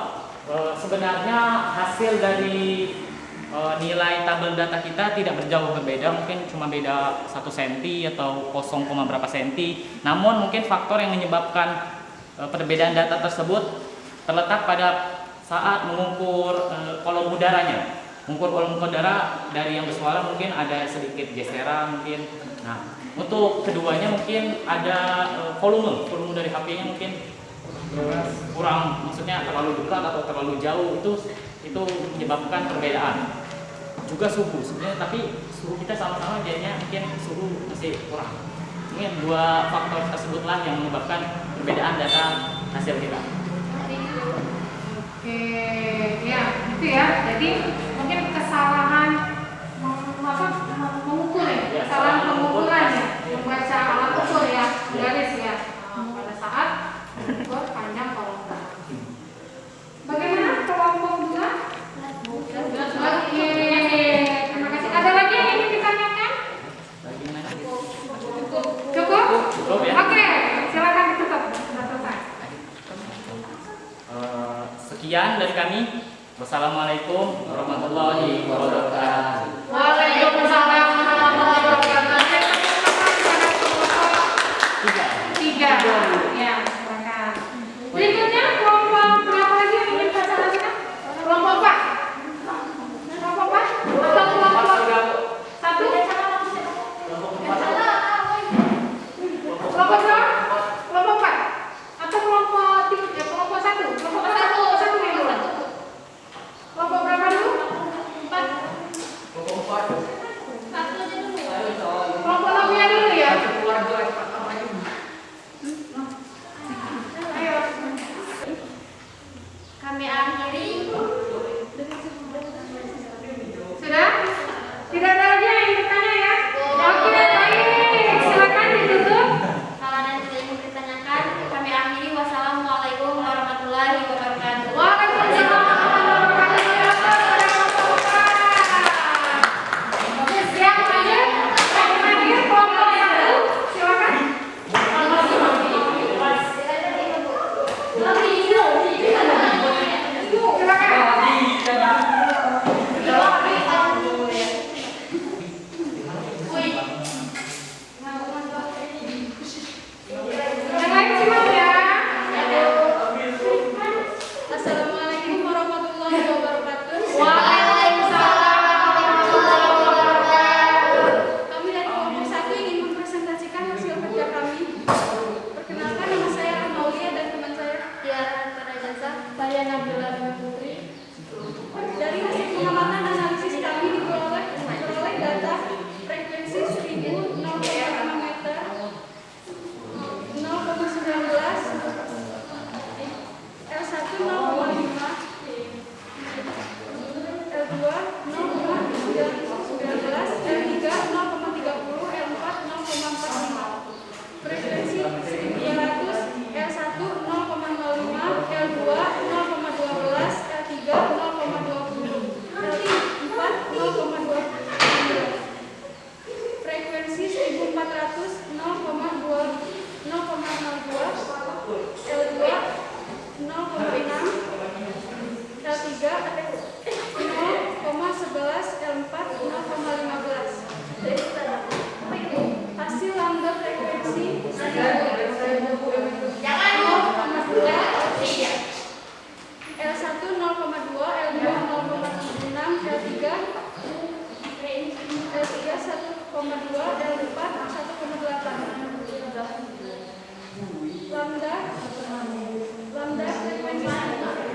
Sebenarnya hasil dari nilai tabel data kita tidak berjauh berbeda, mungkin cuma beda 1 cm atau 0, berapa senti. Namun mungkin faktor yang menyebabkan perbedaan data tersebut terletak pada saat mengukur kolom udaranya. Mengukur kolom udara dari yang bersuara mungkin ada sedikit geseran mungkin. Nah, untuk keduanya mungkin ada volume dari HP-nya mungkin kurang, maksudnya terlalu dekat atau terlalu jauh, itu menyebabkan perbedaan. Juga suhu sebenarnya, tapi suhu kita sama-sama jadinya mungkin suhu masih kurang. Mungkin dua faktor tersebutlah yang menyebabkan perbedaan data hasil kita. Oke, ya itu ya. Jadi mungkin kesalahan mengukur ya, kesalahan pengukuran ya, membaca alat ukur ya, garis ya, pada saat mengukur panjang kolom udara. Bagaimana kelompok dua? Oke, terima kasih. Ada lagi yang ingin ditanyakan? Cukup? Cukup ya. Oke, silakan ditutup. Sudah selesai. Sekian dari kami. Wassalamualaikum warahmatullahi wabarakatuh. Waalaikumsalam warahmatullahi wabarakatuh. Tiga. Ya, silakan. Berikutnya kelompok berapa lagi yang ingin baca lagi kan? Kelompok apa? Kelompok apa? Atau kelompok satu? Kelompok dua? Kelompok empat? Atau kelompok tiga? Kelompok satu? Kelompok satu yang dulu. Kelompok berapa dulu? 4. Kelompok nomornya dulu ya. Ayo. Kami akhiri. Sudah? Tidak ada lagi yang ingin bertanya ya? Oke, baik. Silakan ditutup. Kalau ada yang tidak ingin ditanyakan, kami akhiri. Wassalamualaikum warahmatullahi wabarakatuh. Waalaikumsalam warahmatullahi wabarakatuh. Yang terakhir kelompok satu, silakan. Yang lain simak ya. Assalamualaikum warahmatullahi wabarakatuh. Waalaikumsalam warahmatullahi wabarakatuh. Kami dari kelompok 1 ingin mempresentasikan hasil kerja kami. Perkenalkan, nama saya Amaulia dan teman saya Tiara Parajasa. Saya Nabila Putri. Dari hasil pengamatan analisis kami diperoleh data frekuensi 1000 0,5 meter, 0,19, L1 0,5, L2 0,19, L3 0,30, L4 0,45. Frekuensi 1200, L1 0,05, L2 0,12, L3 0,20, L4 0,29. Frekuensi 1400 0,02, L2 0,6, L3 0,11, L4 0,15. Hasil lambda frekuensi L1 0,2, L2 0,76, L3 1,2, L4 1,8. Lambda frekuensi 0,2.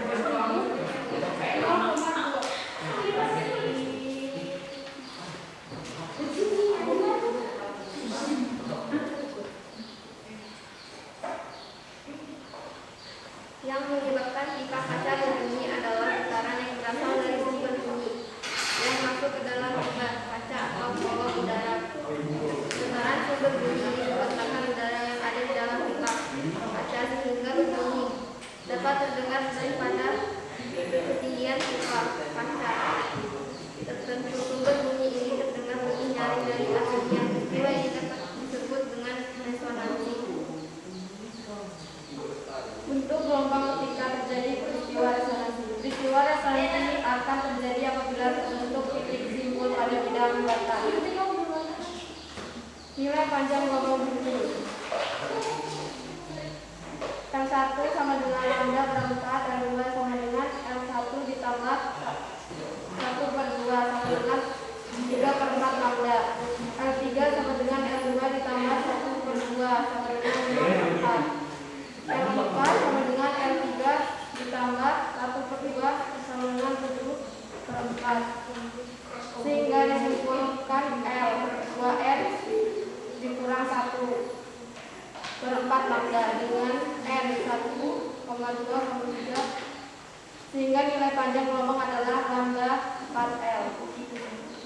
Yang menyebabkan pipa kaca berbunyi adalah getaran yang berasal dari sumber bunyi yang masuk ke dalam pipa kaca atau kolom udara. Getaran sumber bunyi membuat tekanan udara yang ada di dalam pipa kaca sehingga berbunyi dapat terdengar daripada ketinggian pipa kaca tertentu. Sumber bunyi ini terdengar lebih nyaring dari aslinya. Peristiwa ini dapat disebut dengan resonansi. Untuk gelombang ketika terjadi peristiwa resonansi. Peristiwa resonansi akan terjadi apabila terbentuk titik simpul pada bidang data. Nilai panjang gelombang bunyi L1 sama dengan lambda berangkat, L2 sama dengan L1 ditambah 1/2 sama dengan 3/4 lambda, L3 sama dengan L2 ditambah 1/2 sama dengan 5/4, L4 sama dengan L3 ditambah 1/2 sama dengan 7/4, sehingga disimpulkan L 2N dikurang 1/4 lambda dengan N 1,2,3, sehingga nilai panjang gelombang adalah lambda 4L.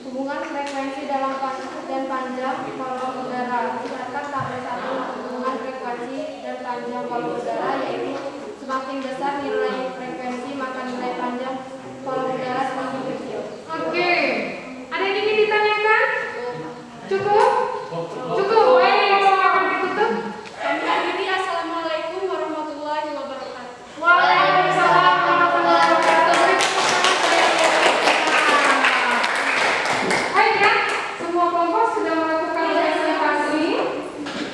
Hubungan frekuensi dalam panjang dan panjang kolom udara. Misalkan tabel 1 hubungan frekuensi dan panjang kolom udara, yaitu semakin besar nilai frekuensi maka nilai panjang kolom udara semakin kecil. Oke. Ada yang ingin ditanyakan? Cukup? Cukup. Silakan ditutup. Kami akhiri. Assalamualaikum warahmatullahi wabarakatuh. Waalaikumsalam warahmatullahi wabarakatuh. Baik ya, semua kelompok sudah melakukan presentasi.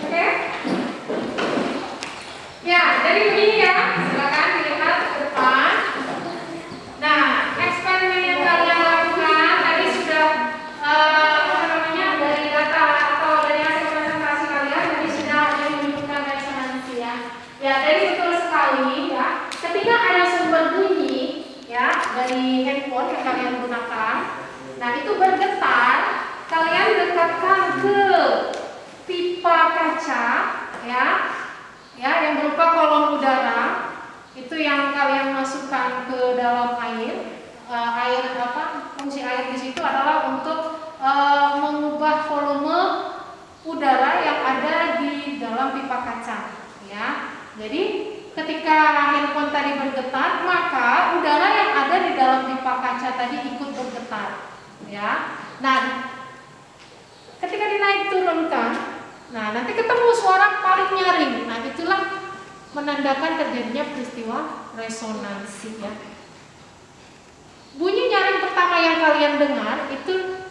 Oke? Ya, jadi begini ya. Silakan dilihat ke depan. Nah, eksperimen yang kalian lakukan tadi sudah dari data atau dari hasil presentasi kalian tadi sudah menunjukkan resonansi ya. Ya, jadi betul sekali ya. Ketika ada sumber bunyi ya dari handphone yang kalian gunakan, nah itu bergetar, kalian dekatkan ke pipa kaca ya, yang berupa kolom udara. Itu yang kalian masukkan ke dalam air. Fungsi air di situ adalah untuk mengubah volume udara yang ada di dalam pipa kaca ya. Jadi ketika handphone tadi bergetar, maka udara yang ada di dalam pipa kaca tadi ikut bergetar ya. Nah, ketika dinaik turunkan, nah nanti ketemu suara paling nyaring. Nah, itulah menandakan terjadinya peristiwa resonansi ya. Bunyi nyaring pertama yang kalian dengar itu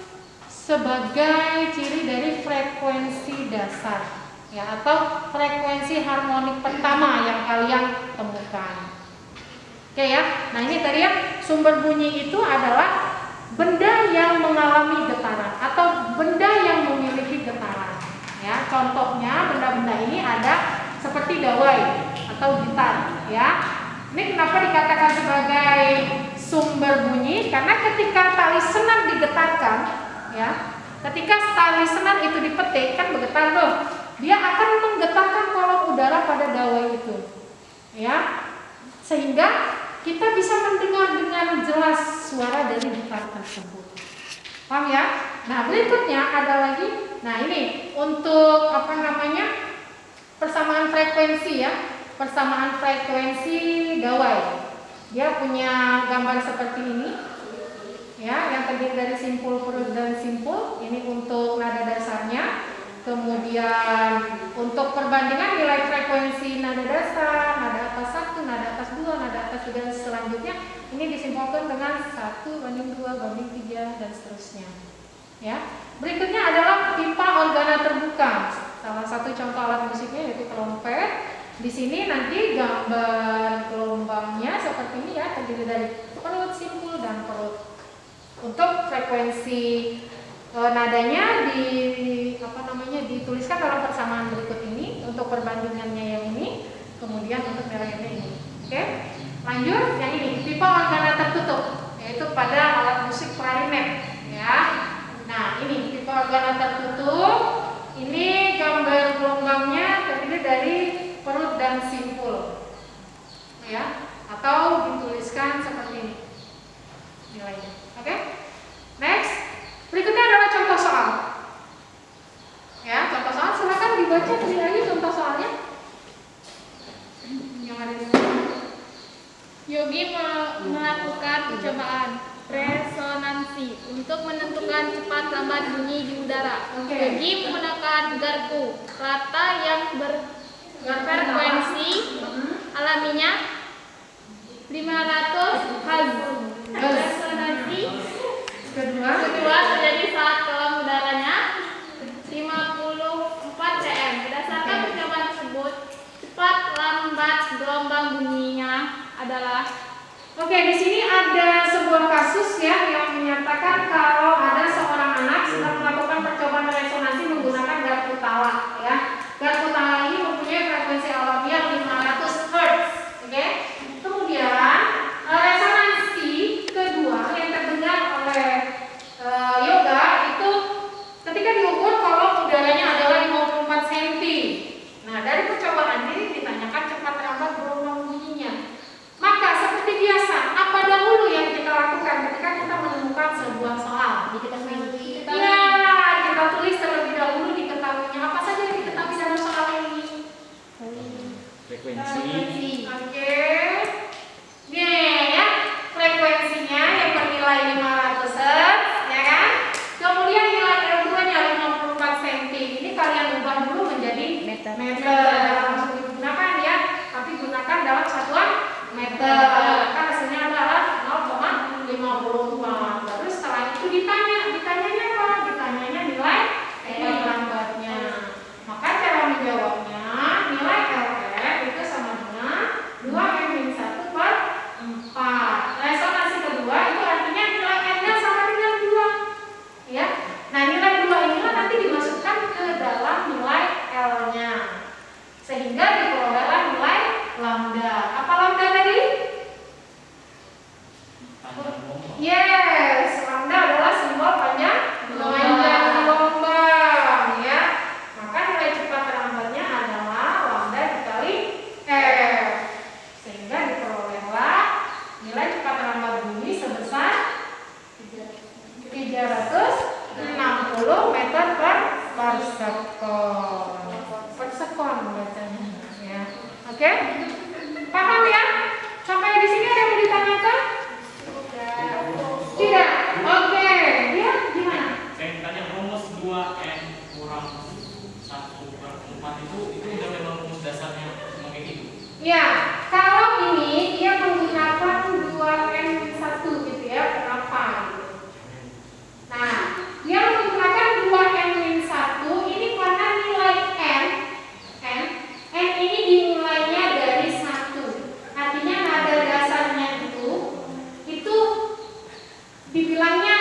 sebagai ciri dari frekuensi dasar ya, atau frekuensi harmonik pertama yang kalian temukan. Oke ya. Nah, ini tadi ya, sumber bunyi itu adalah benda yang mengalami getaran atau benda yang memiliki getaran ya. Contohnya benda-benda ini ada seperti dawai atau gitar ya. Ini kenapa dikatakan sebagai sumber bunyi? Karena ketika tali senar digetarkan ya, ketika tali senar itu dipetik kan bergetar tuh, dia akan menggetarkan kolom udara pada dawai itu ya, sehingga kita bisa mendengar dengan jelas suara dari gitar tersebut. Paham ya? Nah, berikutnya ada lagi. Nah, ini untuk persamaan frekuensi ya. Persamaan frekuensi dawai. Dia punya gambar seperti ini. Ya, yang terdiri dari simpul perut dan simpul. Ini untuk nada dasarnya. Kemudian untuk perbandingan nilai frekuensi nada dasar, nada atas 1, nada atas 2, nada atas 3 dan selanjutnya ini disimpulkan dengan 1/2, 3 dan seterusnya. Ya. Berikutnya adalah pipa organa terbuka. Salah satu contoh alat musiknya yaitu trompet. Di sini nanti gambar gelombangnya seperti ini ya, terdiri dari perut simpul dan perut. Untuk frekuensi nadanya dituliskan dalam persamaan berikut ini untuk perbandingannya yang ini, kemudian untuk nilainya ini. Oke, lanjut yang ini pipa organa tertutup, yaitu pada alat musik klarinet ya. Nah ini pipa organa tertutup, ini gambar gelombangnya terdiri dari perut dan simpul ya, atau dituliskan seperti ini nilainya. Oke, next berikutnya adalah contoh soal ya. Contoh soal silakan dibaca terlebih dahulu contoh soalnya yang ada di sini. Yogi melakukan percobaan resonansi untuk menentukan cepat lambat bunyi di udara. Oke. Yogi menggunakan garpu rata yang berfrekuensi alaminya 500 Hz. Resonansi kedua terjadi saat kolam udaranya 54 cm. Berdasarkan percobaan tersebut, cepat lambat gelombang bunyinya adalah. Oke, di sini ada sebuah kasus ya yang menyatakan kalau ada seorang anak sedang melakukan percobaan resonansi menggunakan garpu tala ya. Garpu tala ini mempunyai frekuensi alamiah 500 Hz. Oke. Kemudian resonansi kedua yang terdengar oleh Yoga itu ketika diukur kolom udaranya adalah 54 cm. Nah, dari percobaan ini ditanyakan cepat lambat gelombang bunyinya. Maka seperti biasa, apa dahulu yang kita lakukan ketika kita menemukan sebuah soal? Ya, kita tulis terlebih dahulu diketahuinya apa saja yang diketahui dalam soal ini. Frekuensi. Oke. Nih ya, frekuensinya yang bernilai 500 Hz, ya kan? Kemudian nilai L2-nya 54 cm. Ini kalian ubah dulu menjadi meter. Langsung digunakan ya, tapi gunakan dalam satuan meter. Kan hasilnya adalah 0,54. Terus setelah itu ditanyanya apa? Ditanyanya nilai cepat lambatnya. Maka cara menjawabnya nilai LF itu sama dengan 2M-1 per 4. Resonansi kedua itu artinya nilai N-nya sama dengan 2 ya. Nah nilai 2 inilah nanti dimasukkan ke dalam nilai L-nya sehingga diperolehlah nilai lambda. Apa lambda tadi? Yes, lambda adalah simbol panjang gelombang ya. Maka nilai cepat lambatnya adalah lambda dikali F sehingga diperolehlah nilai cepat lambat bunyi sebesar 360 meter per sekon. Per sekon bacanya ya. Oke? Paham ya? Sampai di sini ada yang mau ditanyakan? Tidak. Oke. Dia gimana? Saya tanya rumus 2N kurang 1/4 itu udah memang rumus dasarnya memang kayak gitu. Ya, kalau ini dia menggunakan 2N1 gitu ya. Kenapa? Nah, dia menggunakan 2N-1 ini karena nilai N ini dimulainya dari 1. Artinya nada dasarnya itu dibilangnya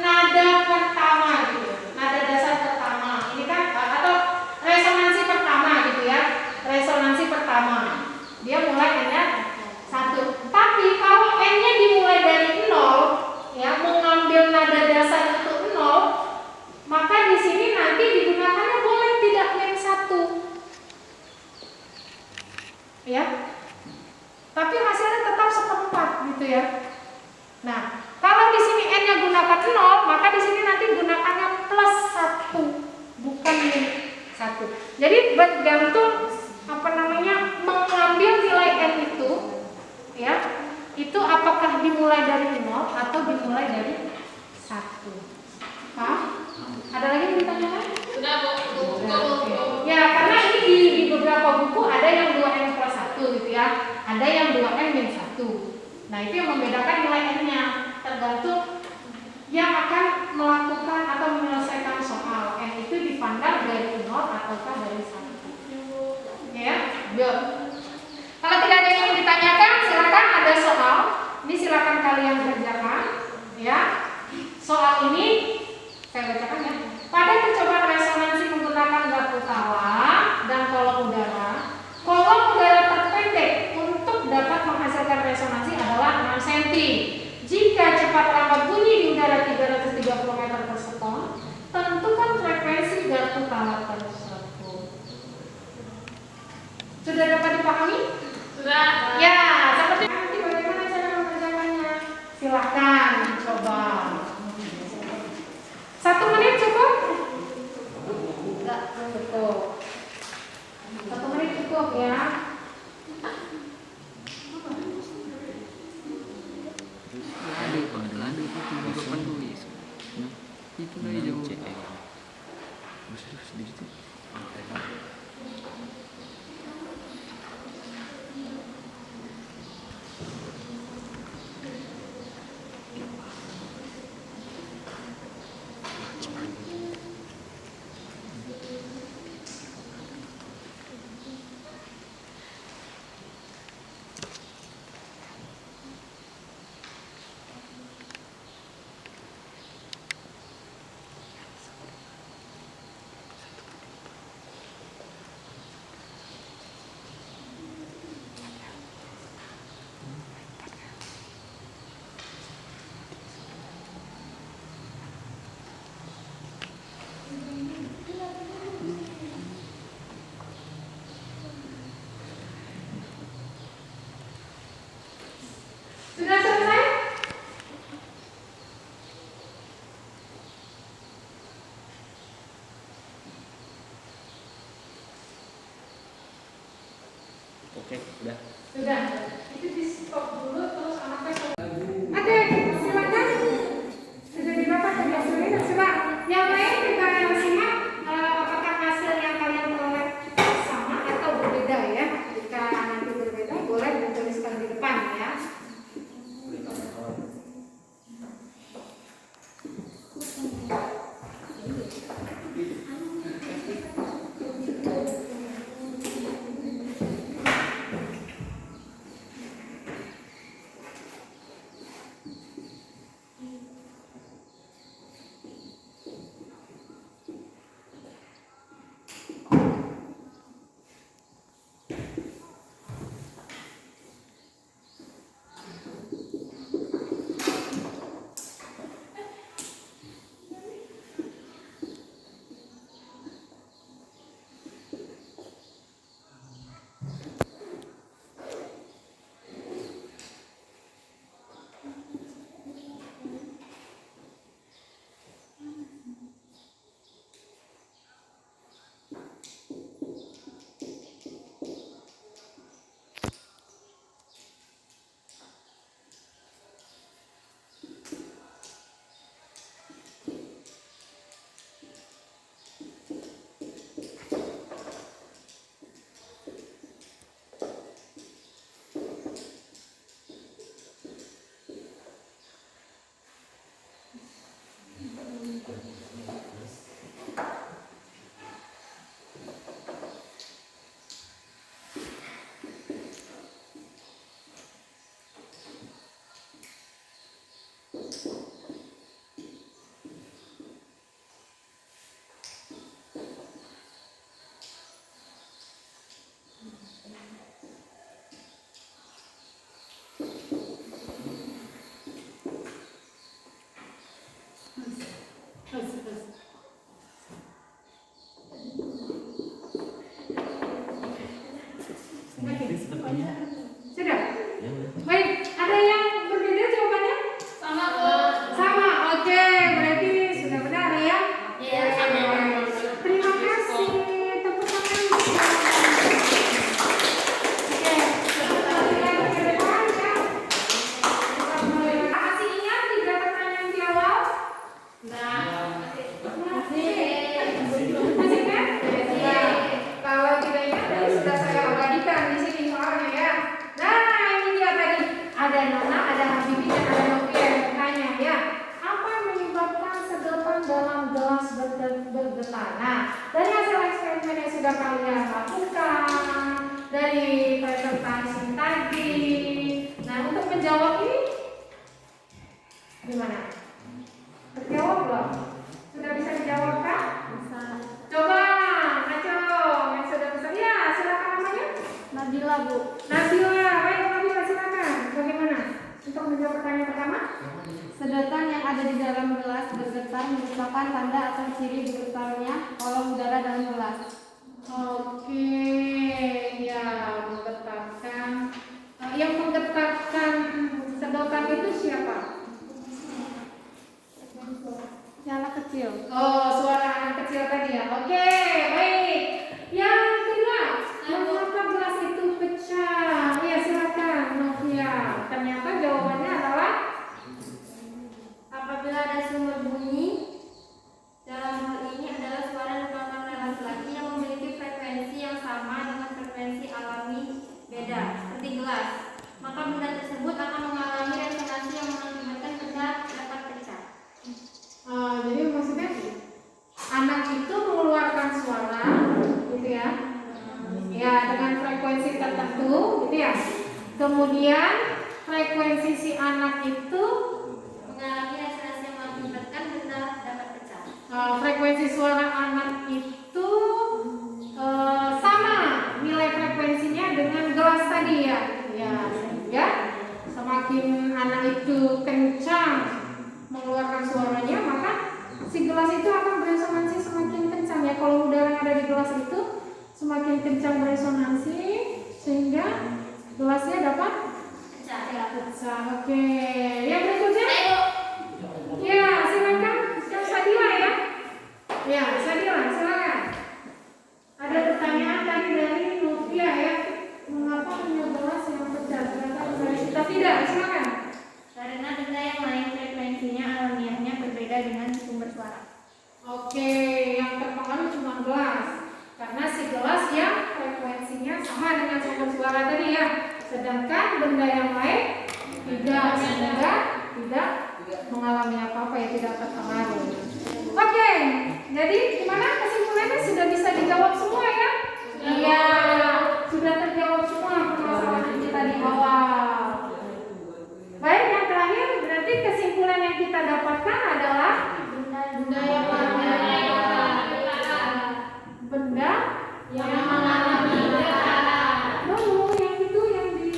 nada pertama gitu. Nada dasar pertama. Ini kan atau resonansi pertama gitu ya. Resonansi pertama. Dia mulai N-nya 1. Tapi kalau N-nya dimulai dari 0 ya, mengambil nada dasar itu 0, maka di sini nanti digunakannya boleh tidak N1. Ya. Tapi hasilnya tetap seperempat gitu ya. Nah, kalau di sini N-nya gunakan 0, maka di sini nanti gunakannya plus 1, bukan min 1. Jadi bergantung mengambil nilai N itu ya, itu apakah dimulai dari 0 atau dimulai dari 1. Paham? Ada lagi yang ditanyakan? Sudah, Bu. Ya, karena ini di beberapa buku ada yang 2N plus 1 gitu ya. Ada yang 2N min 1. Nah, itu yang membedakan nilai N-nya. Tergantung yang akan melakukan atau menyelesaikan soal. N itu dipandang dari 0 ataukah dari 1. Ya, good. Kalau tidak ada yang ingin ditanyakan, silakan ada soal. Ini silakan kalian kerjakan. Ya, soal ini saya bacakan ya. Pada percobaan resonansi menggunakan garpu tawa dan kolom udara terpendek untuk dapat menghasilkan resonansi adalah 6 cm. Jika cepat lambat bunyi di udara 330 meter per sekon, tentukan frekuensi garpu tawa tersebut. Sudah dapat dipahami? Sudah. Ya, seperti nanti bagaimana cara mengerjakannya? Silahkan coba. 1 menit cukup? Enggak cukup. 1 menit cukup ya. Itu lagi jauh. Sudah selesai? Oke, sudah. Sudah. Itu di stop dulu terus anaknya. Oke, silakan. Sudah didapat hasilnya. Coba yang lain juga yang simak apakah hasil yang kalian peroleh sama atau berbeda ya? Jika nanti berbeda boleh dituliskan di depan ya. Sudah? Baik, ada yang berbeda jawabannya? Sama, Bu. Sama, oke. Berarti sudah benar ya? Iya, sama. Terima kasih. Tepuk tangan. Oke, kalian ke depan ya. Masih ingat 3 pertanyaan di awal? Masih kan? Kalau tidak ingat, sudah saya abadikan di sini soalnya ya. sudah kalian lakukan dari presentasi tadi. Nah, untuk menjawab ini gimana? Terjawab belum? Sudah bisa dijawab kan? Bisa. Coba, ayo yang sudah bisa. Ya, silakan namanya. Nabila, Bu. Nabila, baik Nabila, silakan. Bagaimana untuk menjawab pertanyaan pertama? Sedotan yang ada di dalam gelas bergetar merupakan tanda atau ciri bergetarnya kolom udara dalam gelas. Oke, ya menggetarkan. Yang menggetarkan sedotan itu siapa? Anak kecil. Oh, suara anak kecil tadi ya. Oke, baik. Yang kedua, mengapa gelas itu pecah? Ya, silakan Novia. Ternyata jawabannya adalah Apabila ada sumber bunyi, dalam hal ini adalah suara letupan oleh laki-laki yang memiliki frekuensi yang sama dengan frekuensi alami beda, seperti gelas, maka benda tersebut akan mengalami resonansi yang mengakibatkan benda dapat pecah. jadi maksudnya anak itu mengeluarkan suara, gitu ya? Ya, dengan frekuensi tertentu, gitu ya. Kemudian frekuensi si anak itu Mengalami resonansi yang mengakibatkan benda dapat pecah. frekuensi suara anak itu sama nilai frekuensinya dengan gelas tadi ya. Ya, sehingga semakin anak itu kencang mengeluarkan suaranya, maka si gelas itu akan beresonansi semakin kencang ya. Kalau udara yang ada di gelas itu semakin kencang beresonansi sehingga gelasnya dapat pecah. Oke, yang berikutnya. Ya, silakan. Yang Sadila ya. Ya, Sadila, silakan. Ada pertanyaan tadi dari Novia ya. Mengapa punya gelas yang pecah? Ternyata dari kita tidak. Silakan. Karena benda yang lain frekuensinya alamiahnya berbeda dengan sumber suara. Oke, yang terpengaruh cuma gelas. Karena si gelas yang frekuensinya sama dengan sumber suara tadi ya. Sedangkan benda yang lain tidak, sehingga tidak mengalami apa-apa ya, tidak terpengaruh. Oke, jadi gimana kesimpulannya? Sudah bisa dijawab semua ya? Iya, sudah terjawab semua permasalahan kita di awal. Baik, yang terakhir berarti kesimpulan yang kita dapatkan adalah benda yang mengalami benda yang mengalami yang itu yang di.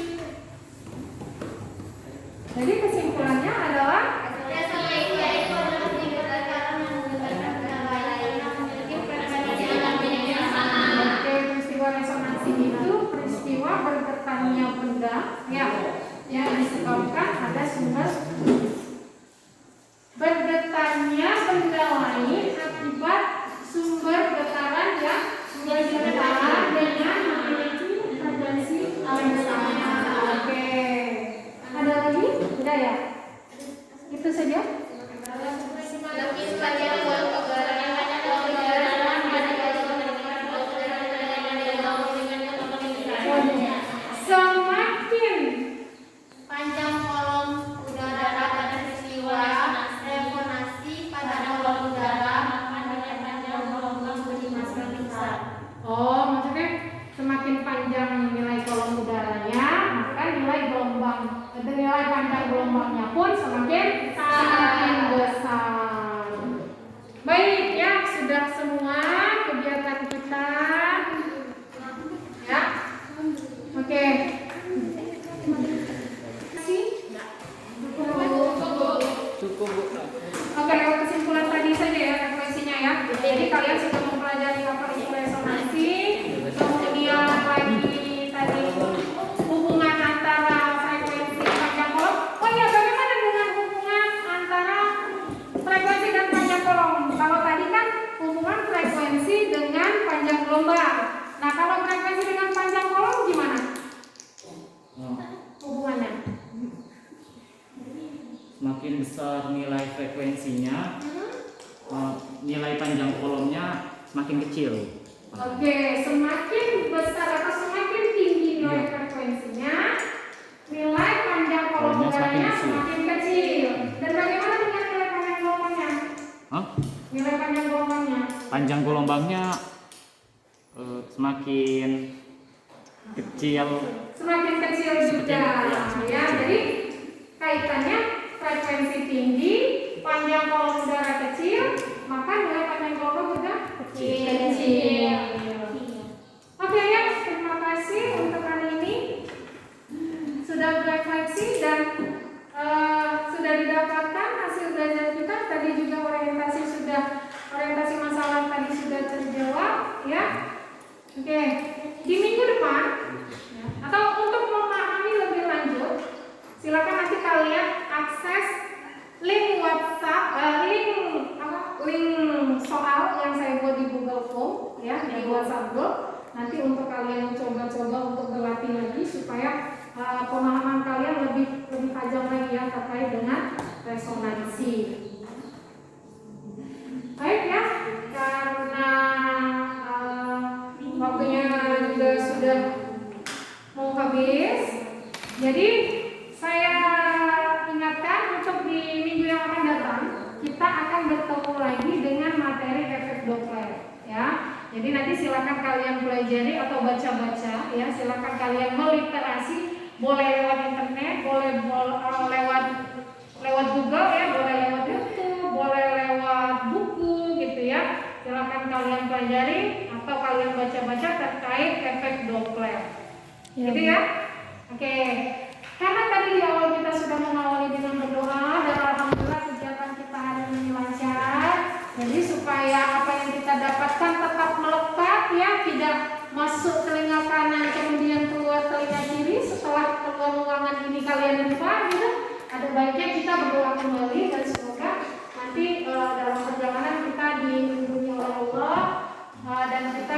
Jadi kesimpulannya adalah peristiwa resonansi itu peristiwa bergetarnya benda ya, yang disebabkan ada sumber bergetarnya benda lain akibat sumber getaran yang bergetar dengan memiliki frekuensi yang sama. Oke, ada lagi? Sudah ya? Itu saja? Semakin Panjang kolom udara pada peristiwa resonansi pada kolom udara, maka panjang gelombang berimas lebih besar. Oh, maksudnya semakin panjang nilai kolom udaranya, maka nilai panjang gelombangnya pun semakin besar. Baik ya, sudah semua kegiatan kita. Ya, oke. Cukup, Bu. Oke, lewat kesimpulan tadi saja ya referensinya ya. Jadi kalian sudah mempelajari apa itu resonansi, kemudian lagi tadi hubungan antara frekuensi panjang kolom. Oh iya, bagaimana dengan hubungan antara frekuensi dan panjang kolom? Kalau tadi kan hubungan frekuensi dengan panjang gelombang. Nah, kalau frekuensi dengan panjang kolom gimana hubungannya? Semakin besar nilai frekuensinya, nilai panjang kolomnya semakin kecil. Oke, semakin besar atau semakin tinggi nilai frekuensinya, nilai panjang kolom Kolomnya semakin udaranya kecil. semakin kecil. Dan bagaimana dengan nilai panjang gelombangnya? Hah? Nilai panjang gelombangnya? Panjang gelombangnya semakin kecil. Semakin kecil juga, ya, ya. Jadi kaitannya frekuensi tinggi, panjang kolom udara kecil, maka nilai panjang kolom juga kecil. Oke ya, terima kasih untuk hari ini sudah berefleksi dan sudah didapatkan hasil belajar kita. Tadi juga orientasi masalah tadi sudah terjawab, ya. Oke, di minggu depan atau untuk memahami lebih lanjut, silakan nanti kalian akses link WhatsApp, link soal yang saya buat di Google Form, ya, di WhatsApp group. Nanti untuk kalian coba-coba untuk berlatih lagi supaya pemahaman kalian lebih tajam lagi ya terkait dengan resonansi. Baik ya, karena waktunya juga sudah mau habis, jadi saya ingatkan untuk di minggu yang akan datang kita akan bertemu lagi dengan materi efek Doppler, ya. Jadi nanti silakan kalian pelajari atau baca-baca, ya. Silakan kalian meliterasi, boleh lewat internet, boleh lewat Google, ya, boleh lewat YouTube, boleh lewat buku, gitu ya. Silakan kalian pelajari atau kalian baca-baca terkait efek Doppler, gitu ya. Oke. Karena tadi di awal kita sudah mengawali dengan berdoa dan alhamdulillah kegiatan kita hari ini lancar. Jadi supaya apa yang kita dapatkan tetap melekat, ya, tidak masuk telinga kanan kemudian keluar telinga kiri. Setelah keluar ruangan ini kalian lupa, gitu. Ada baiknya kita berdoa kembali dan semoga nanti dalam perjalanan kita dilindungi oleh Allah dan kita